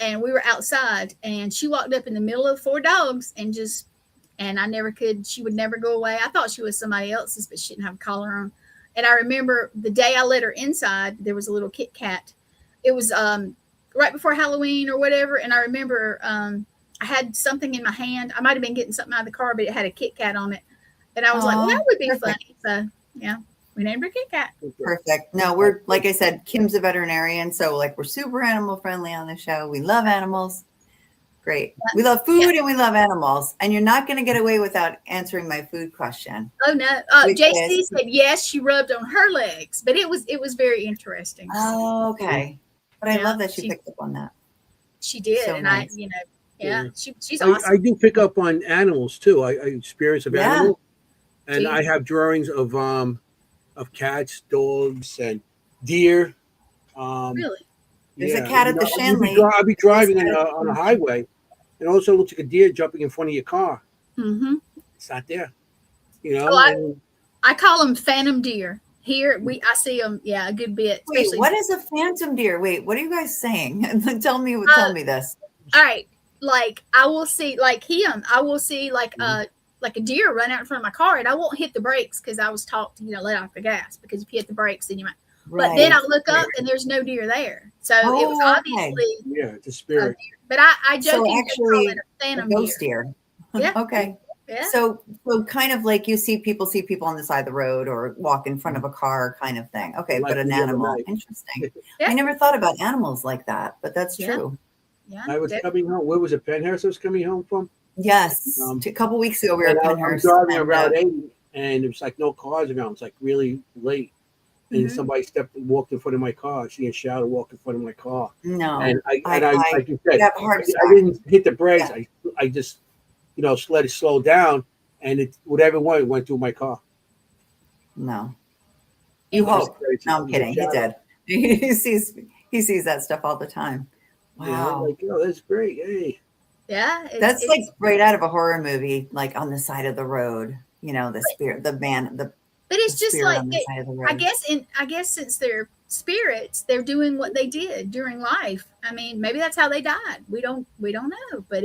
and we were outside, and she walked up in the middle of 4 dogs and I never could. She would never go away. I thought she was somebody else's, but she didn't have a collar on. And I remember the day I let her inside, there was a little Kit Kat. It was right before Halloween or whatever, and I remember I had something in my hand. I might have been getting something out of the car, but it had a Kit Kat on it, and I was like, "Well, that would be perfect. funny." So yeah, we named her Kit Kat. Perfect. No, we're, like I said, Kim's a veterinarian, so like we're super animal friendly on the show. We love animals. Great. We love food and we love animals. And you're not going to get away without answering my food question. Oh no, Which JC is- said yes. She rubbed on her legs, but it was very interesting. Oh, okay. But I Yeah, love that she she- picked up on that. She did, So and nice. yeah, she's I awesome. do pick up on animals too. I experience of Yeah. animals, and Gee. I have drawings of cats, dogs, and deer. Really? There's a cat at the Shanley. I'll be driving on a highway, and also looks like a deer jumping in front of your car. Mm-hmm. It's not there, you know. Oh, and I call them phantom deer. Here I see them, yeah, a good bit. Wait, especially- what is a phantom deer? Wait, what are you guys saying? tell me this. All right, like I will see like him. I will see like a deer run out in front of my car, and I won't hit the brakes because I was taught to let off the gas, because if you hit the brakes, then you might. But then I look up and there's no deer there. So it was obviously yeah, it's a spirit. But I jokingly actually, call it a a phantom ghost deer. deer. Yeah. Okay. Yeah. So kind of like you see people on the side of the road or walk in front of a car kind of thing. Okay, Like but an the other animal. night. Interesting. Yeah. I never thought about animals like that, but that's Yeah. true. Yeah. I was coming home. Where was it? Penhurst I was coming home from. Yes. A couple weeks ago we were at I'm Penhurst. driving and, around 80, and there's like no cars around. It's like really late. And Mhm. somebody walked in front of my car. She didn't shout or walked in front of my car. No. And I like you I said, have a heart I attack. didn't hit the brakes. Yeah. I just, let it slow down, and whatever went through my car. No. You That's hope. crazy. No, I'm kidding. He did. he sees that stuff all the time. Wow. Yeah, I'm like, that's great. Hey. Yeah. That's like right out of a horror movie, like on the side of the road. The spirit, the man, the But it's just spirit like on the side of the road. I guess since they're spirits, they're doing what they did during life. I mean, maybe that's how they died. We don't know, but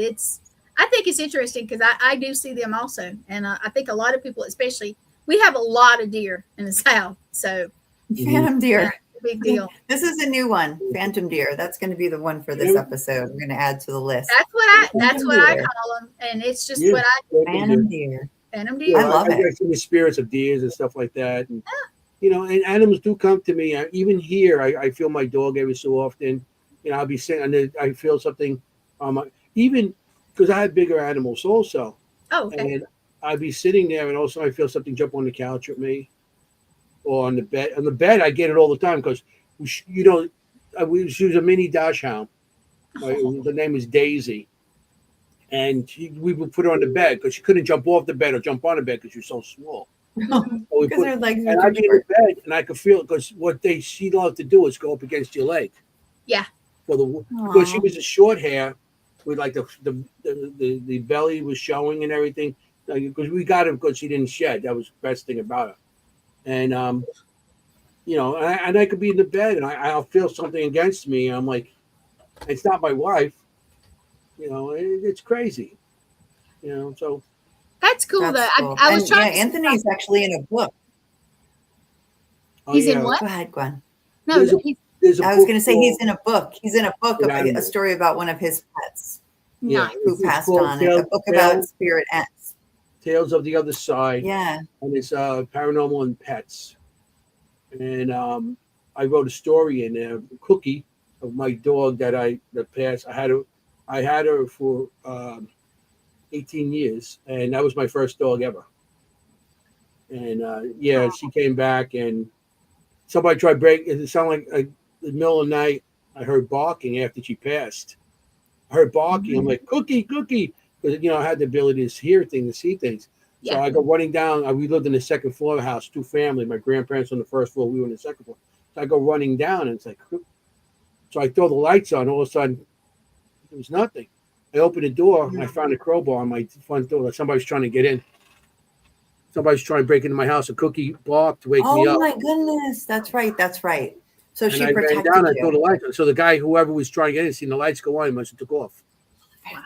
I think it's interesting because I do see them also, and I think a lot of people, especially, we have a lot of deer in the South, so Phantom deer. yeah, big deal. This is a new one, phantom deer. That's going to be the one for this episode. We're going to add to the list. That's what I deer. call them, and it's just Yeah. what Phantom deer. phantom Yeah, deer. I love it. I see the spirits of deers and stuff like that. And, and animals do come to me. Even here, I feel my dog every so often. I'll be sitting and I feel something. Even because I have bigger animals also. Oh, okay. And I'd be sitting there, and also I feel something jump on the couch at me, or on the bed. On the bed, I get it all the time because, we use a mini dachshund. The name is Daisy, and we would put her on the bed because she couldn't jump off the bed or jump on the bed because she's so small. Because their legs And are I'd too be in the short. bed, and I could feel it because what she loved to do is go up against your leg. Yeah. Because she Aw. was a short hair, with like the belly was showing and everything. Because we got her because she didn't shed. That was the best thing about her. And and I could be in the bed and I'll feel something against me. And I'm like, it's not my wife. It's crazy. So That's cool. That's Though cool. I was And yeah, trying to see Anthony's actually in a book. oh he's in yeah, what? Go ahead, Gwen. No, there's a he's there's a I was book going to say he's called in a book. He's in a book, Good a Animal. story about one of his pets Yeah, nice. who it's passed called on. A book about spirit ants. Tales of the Other Side, Yeah. and it's paranormal and pets. And I wrote a story in there, Cookie, of my dog that passed. I had her for 18 years, and that was my first dog ever. And yeah, she came back, and somebody tried break. It sounded like the middle of the night. I heard barking after she passed. I heard barking. I'm like, Cookie, Cookie, because I had the ability to hear things, to see things. So Yeah. I go running down. We lived in the second floor house, two family. My grandparents on the first floor. We were in the second floor. So I go running down, and it's like, so I throw the lights on. All of a sudden, there was nothing. I opened the door, and I found a crowbar on my front door. Somebody's trying to get in. Somebody's trying to break into my house. A Cookie barked to wake me Oh up. my goodness. That's right. That's right. So And she I ran protected down. I threw the you. lights on. So the guy, whoever was trying to get in, seen the lights go on, he must have took off. Wow.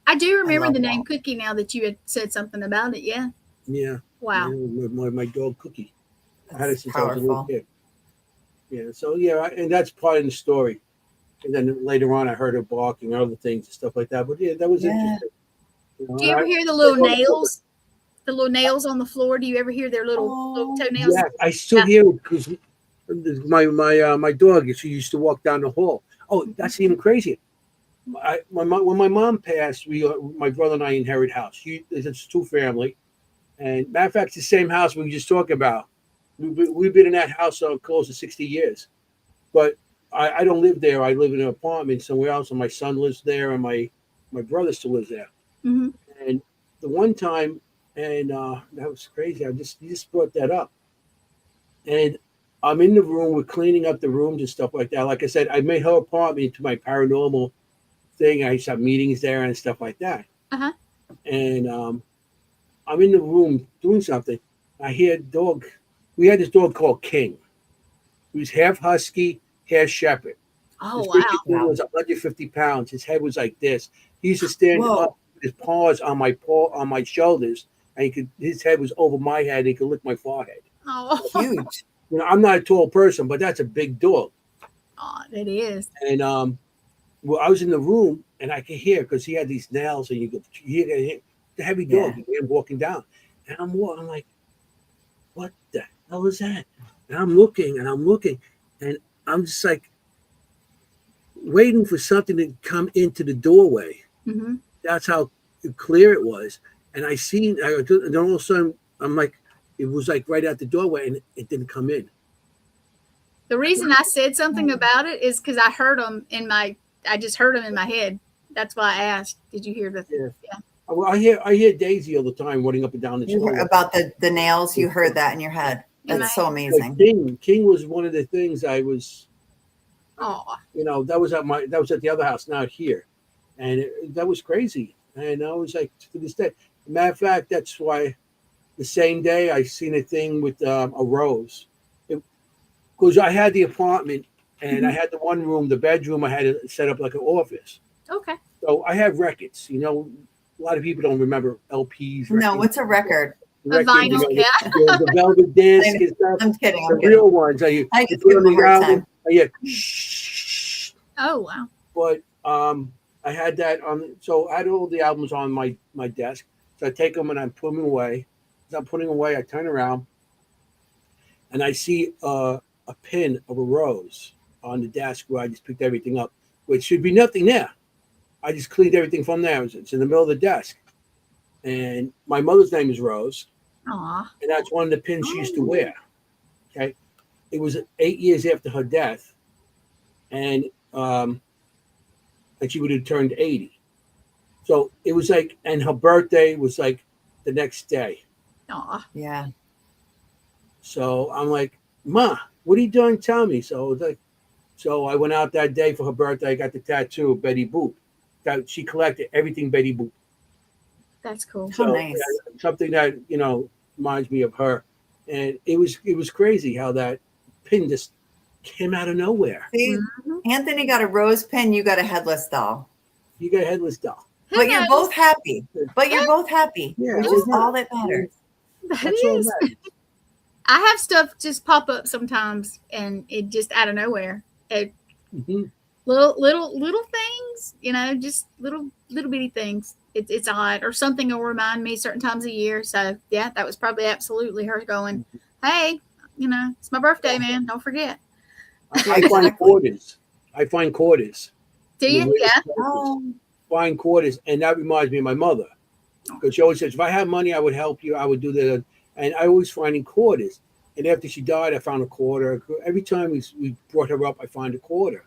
I do remember love the name that. Cookie now that you had said something about it. Yeah. Yeah. Wow. My dog Cookie. I had it That's since I was a little powerful. kid. Yeah. So yeah, and that's part of the story. And then later on, I heard her barking and other things and stuff like that. But yeah, that was Yeah. interesting. Do you ever hear the little nails? The little nails on the floor. Do you ever hear their little Oh, toenails? Yeah, I still hear it because my dog. She used to walk down the hall. Oh, that's even crazier. When my mom passed, my brother and I inherited house. It's two family, and matter of fact, it's the same house we were just talking about. We've been in that house close to 60 years, but I don't live there. I live in an apartment somewhere else, and my son lives there, and my brother still lives there. Mm-hmm. And the one time, and that was crazy. You just brought that up, and I'm in the room. We're cleaning up the rooms and stuff like that. Like I said, I made her apartment into my paranormal thing. I used to have meetings there and stuff like that. Uh-huh. And I'm in the room doing something. I hear a dog. We had this dog called King. He was half husky, half shepherd. Oh This wow. freaking thing was 150 pounds. His head was like this. He used to stand Whoa. up with his paws on my shoulders, and his head was over my head. And he could lick my forehead. Oh, Huge. I'm not a tall person, but that's a big dog. oh, it is. And well, I was in the room, and I could hear because he had these nails, and you could hear the heavy dog. You hear him walking down, and I'm like, what the hell is that? And I'm looking, and I'm just like waiting for something to come into the doorway. Mm-hmm. That's how clear it was. And and all of a sudden, I'm like, it was like right out the doorway, and it didn't come in. The reason I said something about it is because I heard them I just heard them in my head. That's why I asked. Did you hear the? Yeah. Well, I hear Daisy all the time running up and down the You heard hallway. about the nails. You heard that in your head. That's so amazing. King was one of the things I was. Oh, That was at the other house, not here, and that was crazy. And I was like, to this day. Matter of fact, that's why the same day I seen a thing with a rose, because I had the apartment and I had the one room, the bedroom. I had it set up like an office. okay. So I have records. A lot of people don't remember LPs. No, what's a record? A vinyl, yeah. The velvet disc and stuff. I'm kidding. The real ones. I just give them a hard time. Yeah. Shh. Oh wow. But I had that on. So I had all the albums on my desk. So I take them and I put them away. As I'm putting them away, I turn around and I see a pin of a rose on the desk where I just picked everything up, which should be nothing there. I just cleaned everything from there. It's in the middle of the desk. And my mother's name is Rose. Aw. And that's one of the pins she used to wear. Okay. It was 8 years after her death. And she would have turned 80. So it was like, and her birthday was like the next day. Aw. Yeah. So I'm like, Ma, what are you doing? Tell me. So I went out that day for her birthday. I got the tattoo of Betty Boop. She collected everything Betty Boop. That's cool. So nice. Something that reminds me of her, and it was crazy how that pin just came out of nowhere. See, Mm-hmm. Anthony got a rose pin. You got a headless doll. You get a headless doll. Who But you're knows? both happy. But you're both happy, Yeah, which is all that matters. That That's all is. that. I have stuff just pop up sometimes, and it just out of nowhere. Mm-hmm. Little things, just little bitty things. It's odd, or something will remind me certain times a year. So yeah, that was probably absolutely her going, "Hey, it's my birthday, man. Don't forget." I Yeah, find exactly. quarters. I find quarters. Do you? Yeah. Oh, Find quarters, and that reminds me of my mother, because she always says, "If I had money, I would help you. I would do that." And I always finding quarters. And after she died, I found a quarter. Every time we brought her up, I find a quarter.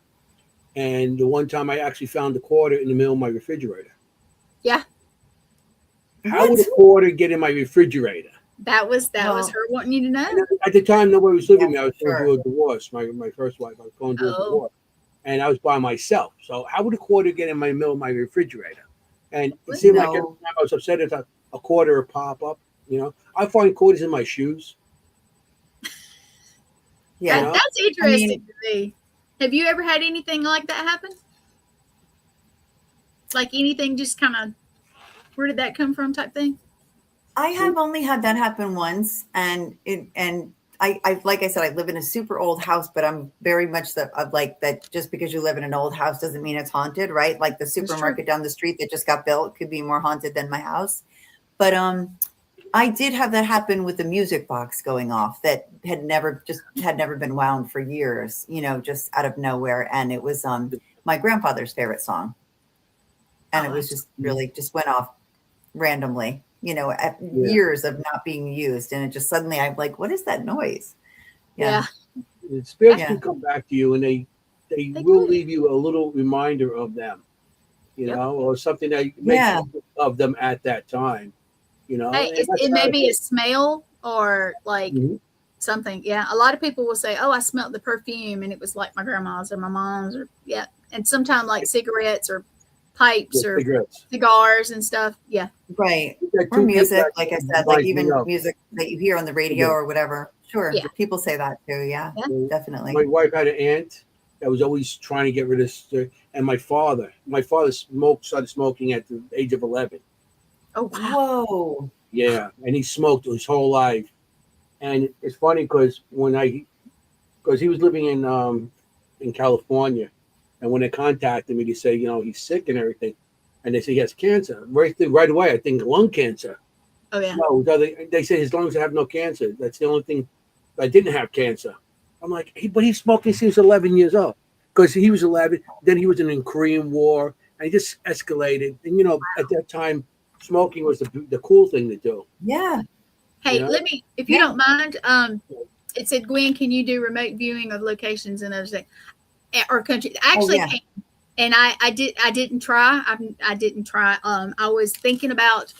And the one time I actually found a quarter in the middle of my refrigerator. Yeah. How would what? a quarter get in my refrigerator? That was Well, her wanting you to know. And at the time, nobody was living Yeah, there. I was going sure. through a divorce. My first wife, I was going through a Oh, divorce. And I was by myself. So how would a quarter get in my middle of my refrigerator? And it seemed like every No. time I was upset, a quarter would pop up. I find quarters in my shoes. Yeah. That's I interesting mean, to me. Have you ever had anything like that happen? Like anything just kind of, where did that come from type thing? I have only had that happen once, and I like I said, I live in a super old house, but I'm very much of like that. Just because you live in an old house doesn't mean it's haunted, right? Like the That's true. supermarket down the street that just got built could be more haunted than my house. But I did have that happen with the music box going off that had never been wound for years, just out of nowhere, and it was my grandfather's favorite song, and Oh, it was that's just really just went off randomly, at Yeah. years of not being used. And it just suddenly I'm like, what is that noise? yeah. Spirits Yeah. can come back to you, and they They will do. leave you a little reminder of them, Yep. or something that makes Yeah. you think of them at that time. Hey, And that's it may how be a smell or like Mhm. something. Yeah, a lot of people will say, "Oh, I smelled the perfume," and it was like my grandma's or my mom's, or yeah, and sometimes like cigarettes or pipes Yeah, or cigarettes. cigars and stuff. Yeah, Right. That Or toothpick music, that like I said, like reminds me even of. music that you hear on the radio Yeah. or whatever. Sure. yeah, People say that too. Yeah, yeah. definitely. My wife had an aunt that was always trying to get rid of and my father started smoking at the age of 11. Oh wow. Whoa. Yeah, and he smoked his whole life. And it's funny because because he was living in California, and when they contacted me, they say he's sick and everything, and they say he has cancer. Right away, I think lung cancer. Oh yeah. No, they say his lungs have no cancer. That's the only thing. I didn't have cancer. I'm like, but he smoked since he was 11 years old. Because he was 11, then he was in the Korean War, and he just escalated. And at that time, smoking was the cool thing to do. Yeah. Hey, Yeah. let me, if you Yeah. don't mind. It said, Gwen, can you do remote viewing of locations and other things or countries? I actually yeah. can. And I didn't try. I didn't try. I was thinking about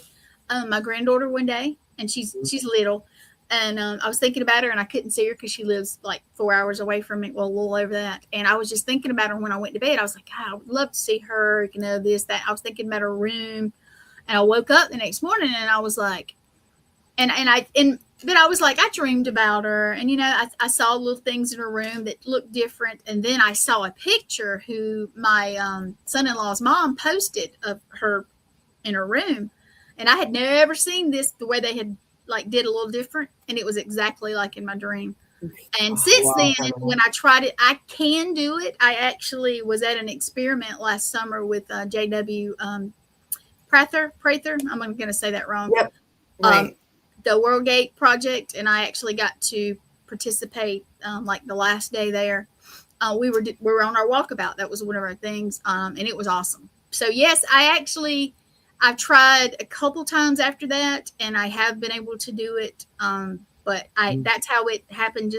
my granddaughter one day, and she's little, and I was thinking about her, and I couldn't see her because she lives like 4 hours away from me, well, a little over that. And I was just thinking about her when I went to bed. I was like, God, I would love to see her, this, that. I was thinking about her room, and I woke up the next morning, and I was like, but I was like, I dreamed about her, and I saw little things in her room that looked different, and then I saw a picture who my son-in-law's mom posted of her in her room, and I had never seen this the way they had like did a little different, and it was exactly like in my dream. And since Wow. then, when I tried it, I can do it. I actually was at an experiment last summer with J.W. Prather. I'm going to say that wrong. Yep. Right. The World Gate Project, and I actually got to participate like the last day there. We were on our walkabout. That was one of our things, and it was awesome. So yes, I've tried a couple times after that, and I have been able to do it. But that's how it happened.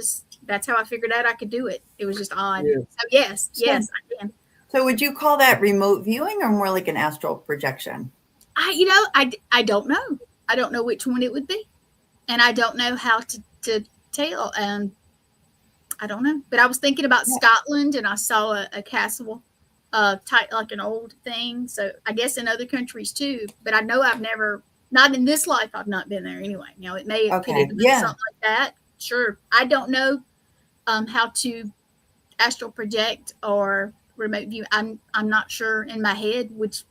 That's how I figured out I could do it. It was just odd. Yeah. So yes, I can. So would you call that remote viewing or more like an astral projection? I don't know. I don't know which one it would be, and I don't know how to tell. I don't know. But I was thinking about Scotland, and I saw a castle, type like an old thing. So I guess in other countries too. But I know I've never, not in this life, I've not been there anyway. It may have could have been something like that. Sure, I don't know how to astral project or remote view. I'm not sure in my head what's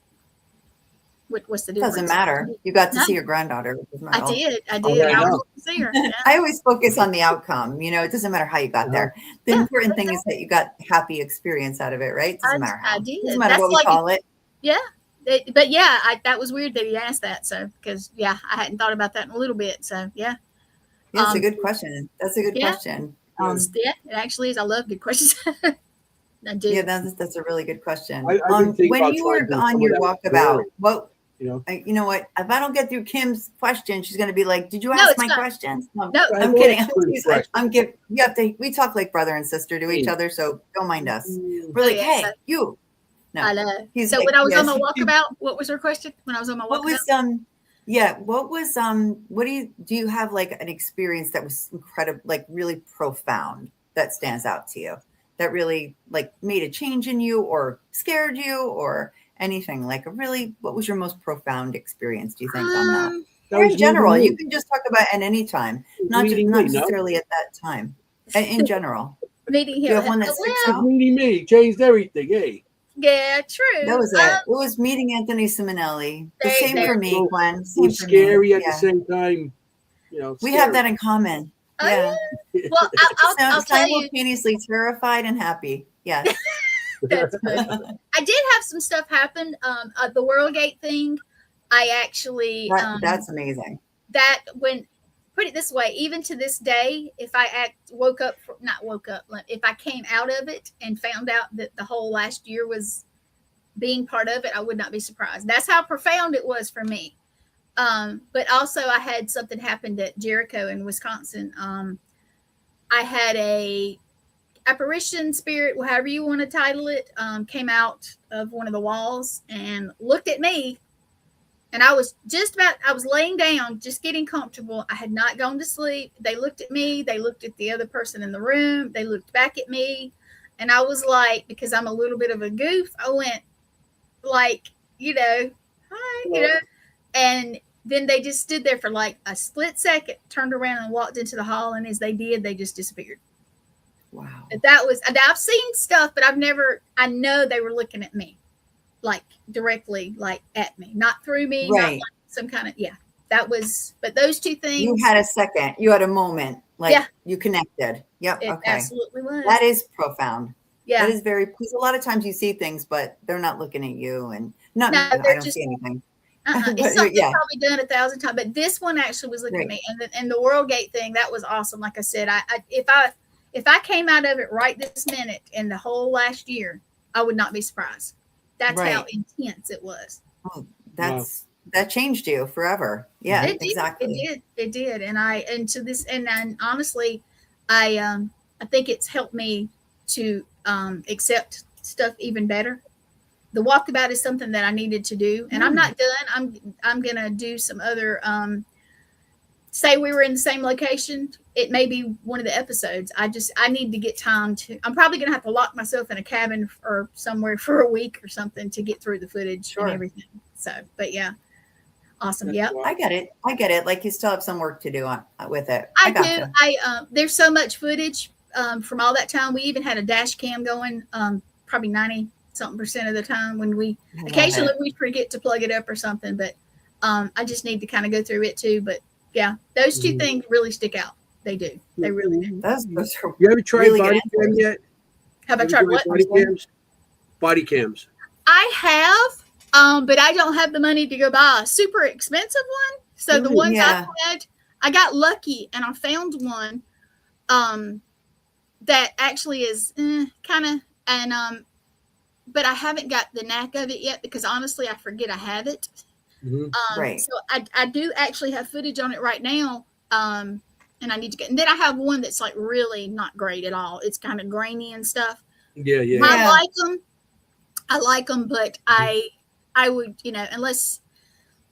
the difference. Doesn't matter. You got to No. see your granddaughter. Which is my I did. yeah, I I was know. able to see her. Yeah. I always focus on the outcome. You know, it doesn't matter how you got there. The important thing is that you got happy experience out of it, right? Doesn't matter how. I did. Doesn't matter That's what we like, call it. yeah. But yeah, that was weird that he asked that. So, because I hadn't thought about that in a little bit. So, yeah. Yeah, it's a good question. That's a good question. Yeah, it actually is. I love good questions. I do. Yeah, that's a really good question. I've been thinking When about you trying were to do on some of your that with walkabout, Mary, what you know, you know what? If I don't get through Kim's question, she's going to be like, "Did you No, ask it's my fine. questions?" No, No, I I'm will kidding. answer the question. I'm giving. You have to. We talk like brother and sister to each other, so don't mind us. We're like, yeah, "Hey, so- you." No, I know. he's So like, when I was yes, on my walkabout, what was her question? When I was on my what walkabout? was yeah, what was what do you have like an experience that was incredible, like really profound that stands out to you? That really like made a change in you or scared you or anything like what was your most profound experience, do you think, on that? that Or was in general, meeting you can just talk about it at any time, not meeting not me, no? necessarily at that time. In general. Meeting Do him. you have one that sticks It was out? meeting me. Changed everything. Hey. Yeah, true. That was it. It was meeting Anthony Simonelli. The same there for you me, go. Gwen. It Same was for scary me. at the Yeah. same time. You know, We scary. have that in common. Oh, Yeah. yeah. Well, I'll tell you. Simultaneously terrified and happy. Yes. That's funny. I did have some stuff happen. The World Gate thing. I actually That's amazing. that when put it this way, even to this day, if I if I came out of it and found out that the whole last year was being part of it, I would not be surprised. That's how profound it was for me. But also I had something happen at Jericho in Wisconsin. I had a apparition spirit, however you want to title it, came out of one of the walls and looked at me. And I was laying down, just getting comfortable. I had not gone to sleep. They looked at me. They looked at the other person in the room. They looked back at me. And I was like, because I'm a little bit of a goof, I went like, hi, and then they just stood there for like a split second, turned around and walked into the hall. And as they did, they just disappeared. Wow. I've seen stuff, but I know they were looking at me. Like directly, like at me, not through me, Right. not like some kind of, that was, but those two things. You had a second, you had a moment, like you connected. Yep. It okay. absolutely was. That is profound. Yeah. That is because a lot of times you see things, but they're not looking at you and not, I don't see anything. It's something they've probably done 1,000 times, but this one actually was looking at me. And the World Gate thing, that was awesome. Like I said, if I came out of it right this minute in the whole last year, I would not be surprised. That's how intense it was. Oh, that changed you forever. Yeah, exactly. It did. And honestly, I think it's helped me to accept stuff even better. The walkabout is something that I needed to do, and I'm not done. I'm gonna do some other. Say we were in the same location, it may be one of the episodes. I need to get time to. I'm probably gonna have to lock myself in a cabin or somewhere for a week or something to get through the footage and everything. So, but yeah, awesome. Yeah, I get it. Like you still have some work to do with it. I do. There's so much footage from all that time. We even had a dash cam going, probably 90-something% of the time when we occasionally we forget to plug it up or something. But I just need to kind of go through it too. But yeah, those two things really stick out. They do. They really do. Those are you ever tried really body cam yet? Have I tried what? Body cams. I have, but I don't have the money to go buy a super expensive one. So the ones I had, I got lucky and I found one that actually is kind of, and but I haven't got the knack of it yet because honestly, I forget I have it. Mm-hmm. So I do actually have footage on it right now. And I need to get, and then I have one that's like really not great at all. It's kind of grainy and stuff. Yeah. I like them, but I would, unless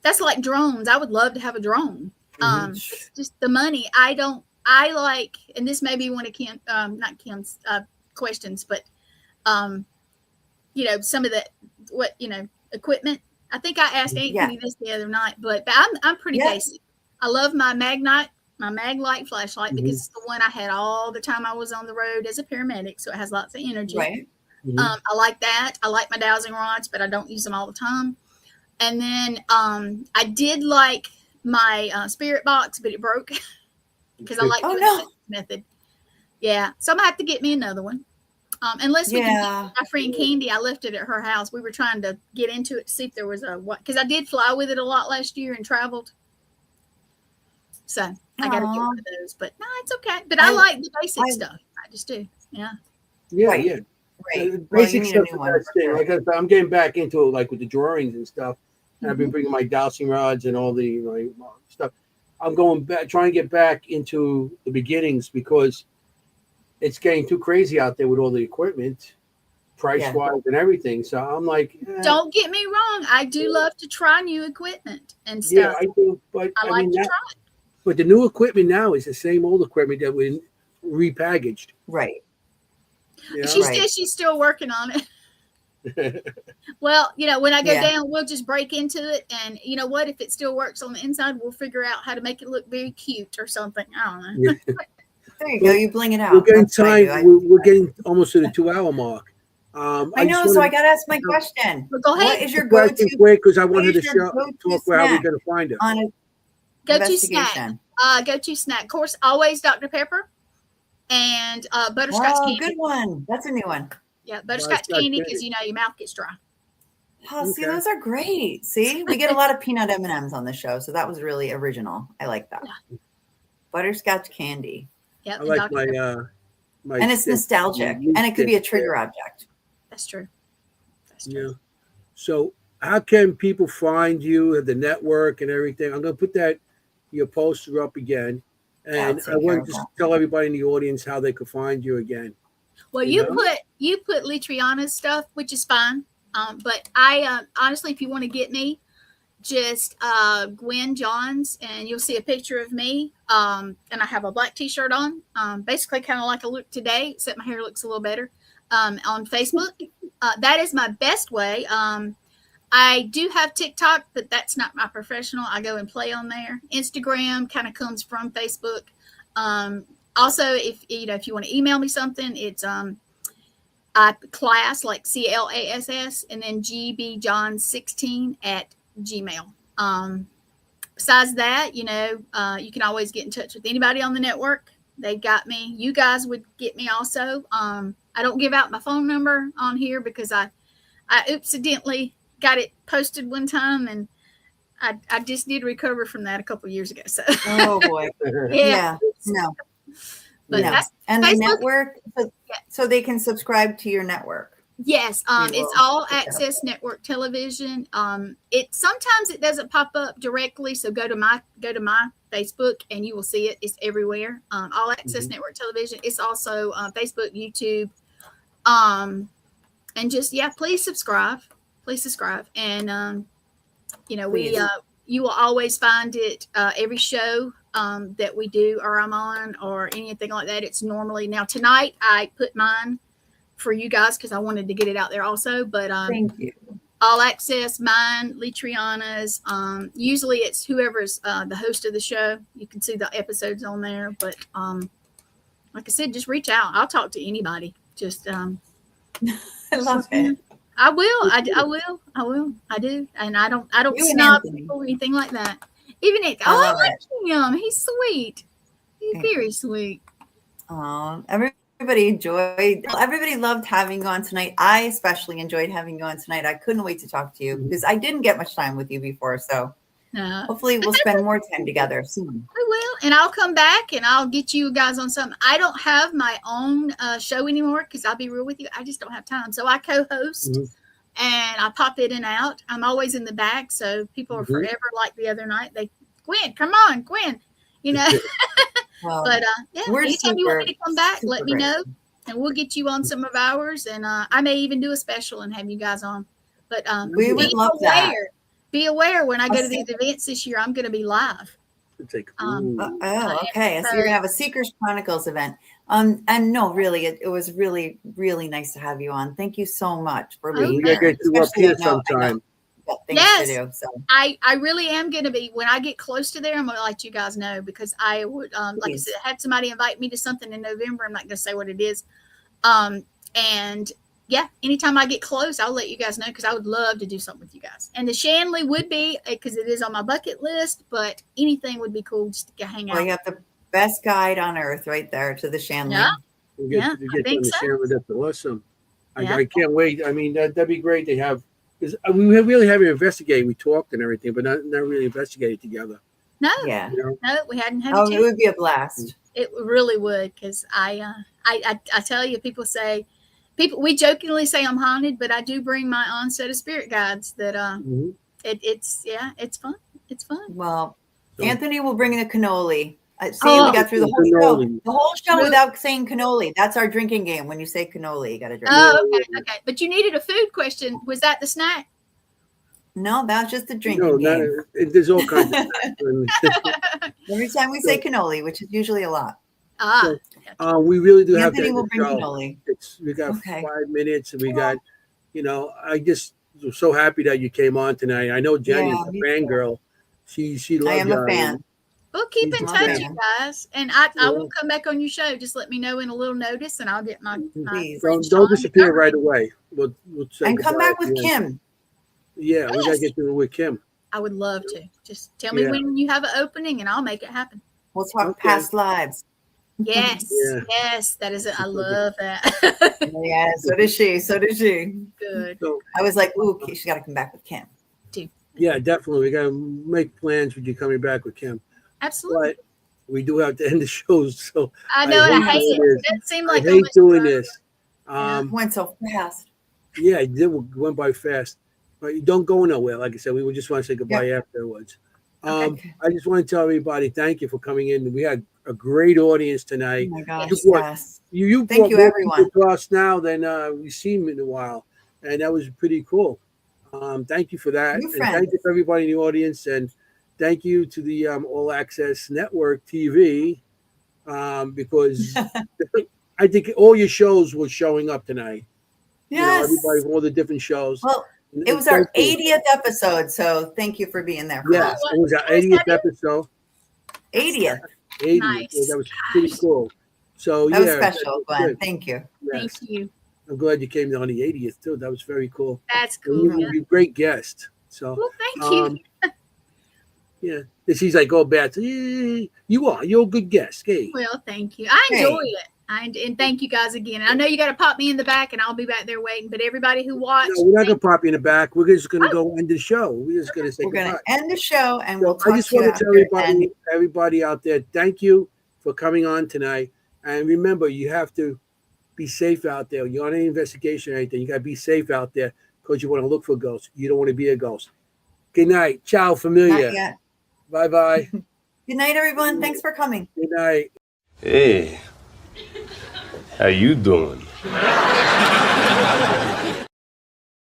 that's like drones, I would love to have a drone. It's just the money. I like, and this may be one of not Kim's questions, but some of the equipment. I think I asked Anthony this the other night, but I'm pretty basic. I love my Maglite flashlight because it's the one I had all the time I was on the road as a paramedic, so it has lots of energy. Right. Mhm. I like that. I like my dowsing rods, but I don't use them all the time. And then I did like my spirit box, but it broke because I like Oh doing no. the method. Yeah, so I'm gonna have to get me another one. Unless we can get Yeah. my friend Candy, I left it at her house. We were trying to get into it to see if there was a what, because I did fly with it a lot last year and traveled. So I got to get Aw. one of those. But no, it's okay. But I like the basic I stuff. I just do. Yeah. Yeah, right. yeah. Right. Well, you Basic need a stuff new is one the best for thing. sure. Like I said, I'm getting back into it, like with the drawings and stuff. And I've been Mhm. bringing my dowsing rods and all the stuff. I'm going back, trying to get back into the beginnings because it's getting too crazy out there with all the equipment, price Yeah. wise and everything. So I'm like, Don't get me wrong. I do love to try new equipment and yeah, stuff. I do. But I I like mean to that. try it. But the new equipment now is the same old equipment that we repackaged. Right. You She know. Right. says she's still working on it. Well, when I go Yeah. down, we'll just break into it. And you know what? If it still works on the inside, we'll figure out how to make it look very cute or something. I don't know. Yeah. There you go. Well, You bling it we're out. getting That's what I time. do. We're getting almost to the 2 hour mark. I I just know. So want I got to ask my to question. But go What ahead. is your question go-to? quick because I What want her is to your talk go-to about how we're snack going to find her. on an Go to snack. investigation? Go to snack. Of course, always Dr. Pepper and butterscotch Oh, candy. good one. That's a new one. Yeah, Butterscotch butterscotch candy candy. because your mouth gets dry. Oh, see, Okay. those are great. See, we get a lot of peanut M&Ms on the show, so that was really original. I like that. Yeah. Butterscotch candy, Yep, I and like Dr. my Pepper. my and it's stick, nostalgic, meat and it could be a sticks. trigger object. That's true. That's Yeah. true. So how can people find you at the network and everything? I'm going to put that your poster up again, Yeah, I'll and I take care want of to just that. tell everybody in the audience how they could find you again. Well, You know? you put Litriana's stuff, which is fine. But I honestly, if you want to get me, just Gwen Johns, and you'll see a picture of me. And I have a black T-shirt on, basically kind of like I look today, except my hair looks a little better. On Facebook, that is my best way. I do have TikTok, but that's not my professional. I go and play on there. Instagram kind of comes from Facebook. Also, if you want to email me something, it's class like CLASS and then gbjohn16 at Gmail. Besides that, you can always get in touch with anybody on the network. They got me. You guys would get me also. I don't give out my phone number on here because I accidentally got it posted one time, and I just did recover from that a couple of years ago. So Oh boy, yeah, yeah, no, but Yeah. that's and the Facebook. network, so they can subscribe to your network. Yes, We it's will all take care of access network television. It sometimes it doesn't pop up directly, so go to my Facebook and you will see it. It's everywhere. All access Mhm. network television. It's also Facebook, YouTube, and just please subscribe, and Please. you will always find it every show that we do or I'm on or anything like that. It's normally now tonight I put mine for you guys because I wanted to get it out there also. But Thank you. all access, mine, Litriana's. Usually it's whoever's the host of the show. You can see the episodes on there. But like I said, just reach out. I'll talk to anybody. Just I love it. I will. I will. I will. I do. And I don't You and snob Anthony. people or anything like that. Even it. I I love like him. He's sweet. He's Thank very sweet. Everybody enjoyed. Everybody loved having you on tonight. I especially enjoyed having you on tonight. I couldn't wait to talk to you because I didn't get much time with you before. So No. hopefully we'll spend more time together soon. I will, and I'll come back and I'll get you guys on something. I don't have my own show anymore because I'll be real with you. I just don't have time. So I co-host and I pop in and out. I'm always in the back, so people are forever like the other night. Gwen, come on, Gwen, Well, But we're anytime you want me to come back, super let me grateful. know, and we'll get you on some of ours. And I may even do a special and have you guys on. But We would love that. Be aware when I go to these events this year, I'm going to be live. Okay. So you're gonna have a Seekers Chronicles event. And no, really, it was really, really nice to have you on. Thank you so much for being We gotta here. get you up Especially, here I know sometime. you got things Yes. to do. So I really am going to be, when I get close to there, I'm going to let you guys know because I would, like I Please. said, had somebody invite me to something in November. I'm not going to say what it is. And yeah, anytime I get close, I'll let you guys know because I would love to do something with you guys. And the Shanley would be because it is on my bucket list, but anything would be cool just to hang Well, out. you have the best guide on earth right there to the Shanley. Yeah. We Yeah, get I think them to so. share with us. Awesome. Yeah. I can't wait. I mean, that'd be great to have. Because we really haven't investigated. We talked and everything, but not really investigated together. No, Yeah. You know? no, we hadn't had a Oh, chance. it would be a blast. It really would because I tell you, we jokingly say I'm haunted, but I do bring my own set of spirit guides that Mhm. it's fun. It's fun. Well, So- Anthony will bring the cannoli. See, Oh, we got through the whole cannoli. show. The whole show Really? without saying cannoli. That's our drinking game. When you say cannoli, you got to drink. Oh, okay. But you needed a food question. Was that the snack? No, that's just the No, drinking game. there's all kinds of stuff. Every time we say cannoli, which is usually a lot, We really do have to Anthony end will the bring show. cannoli. We got Okay. 5 minutes, and we got, I just was so happy that you came on tonight. I know Jenny Yeah, is a me fangirl. She I loves am you. a fan. Well, keep in She's a touch, fan. you guys, and I Yeah. will come back on your show. Just let me know in a little notice, and I'll get my Please. friend Don't Sean to disappear cover right it. away. We'll say And come goodbye back at with the end. Kim. Yeah, we gotta Yes. get through it with Kim. I would love to. Just tell me Yeah. when you have an opening, and I'll make it happen. We'll talk Okay. past lives. Yes, Yeah. yes, that is it. I love that. Yeah, so does she. So does she. Good. So I was like, ooh, she's got to come back with Kim. yeah, definitely, we gotta make plans with you coming back with Kim. Absolutely. But we do have to end the shows. So I know, and I hate doing it. this. It doesn't seem I like hate doing this. Went so fast. Yeah, it did went by fast. But you don't go nowhere. Like I said, we would just want to say goodbye afterwards. Okay. I just want to tell everybody thank you for coming in. We had a great audience Oh tonight. my gosh, You brought- yes. You Thank brought you, more everyone. people to us now than we've seen in a while, and that was pretty cool. Thank you for that, New and friends. thank you for everybody in the audience, and thank you to the All Access Network TV because I think all your shows were showing up tonight. Yes. Everybody from all the different shows. Well, And it was our thank you. 80th episode, so thank you for being there for Yes, that. it was our What was 80th that? episode. 80th. 80th. Nice. Yeah, that was pretty Gosh. cool. So That was yeah, special, that's Glenn. good. Thank you. Yes. Thank you. I'm glad you came on the 80th too. That was very cool. That's And cool. you're a great guest. So Well, thank you. yeah. And she's like, oh, bad. You're a good guest. Hey. Well, thank you. I Hey. enjoy it. And thank you guys again. And I know you got to pop me in the back, and I'll be back there waiting. But everybody who watched, No, we're not gonna pop you in the back. We're just gonna go end the show. We're just gonna say We're going goodbye. to end the show and So we'll talk I just to you want to tell after. everybody out there, thank you for coming on tonight. And remember, you have to be safe out there. You're on any investigation or anything. You gotta be safe out there because you want to look for ghosts. You don't want to be a ghost. Good night. Ciao, familia. Not yet. Bye bye. Good night, everyone. Thanks for coming. Good night. Hey, how you doing?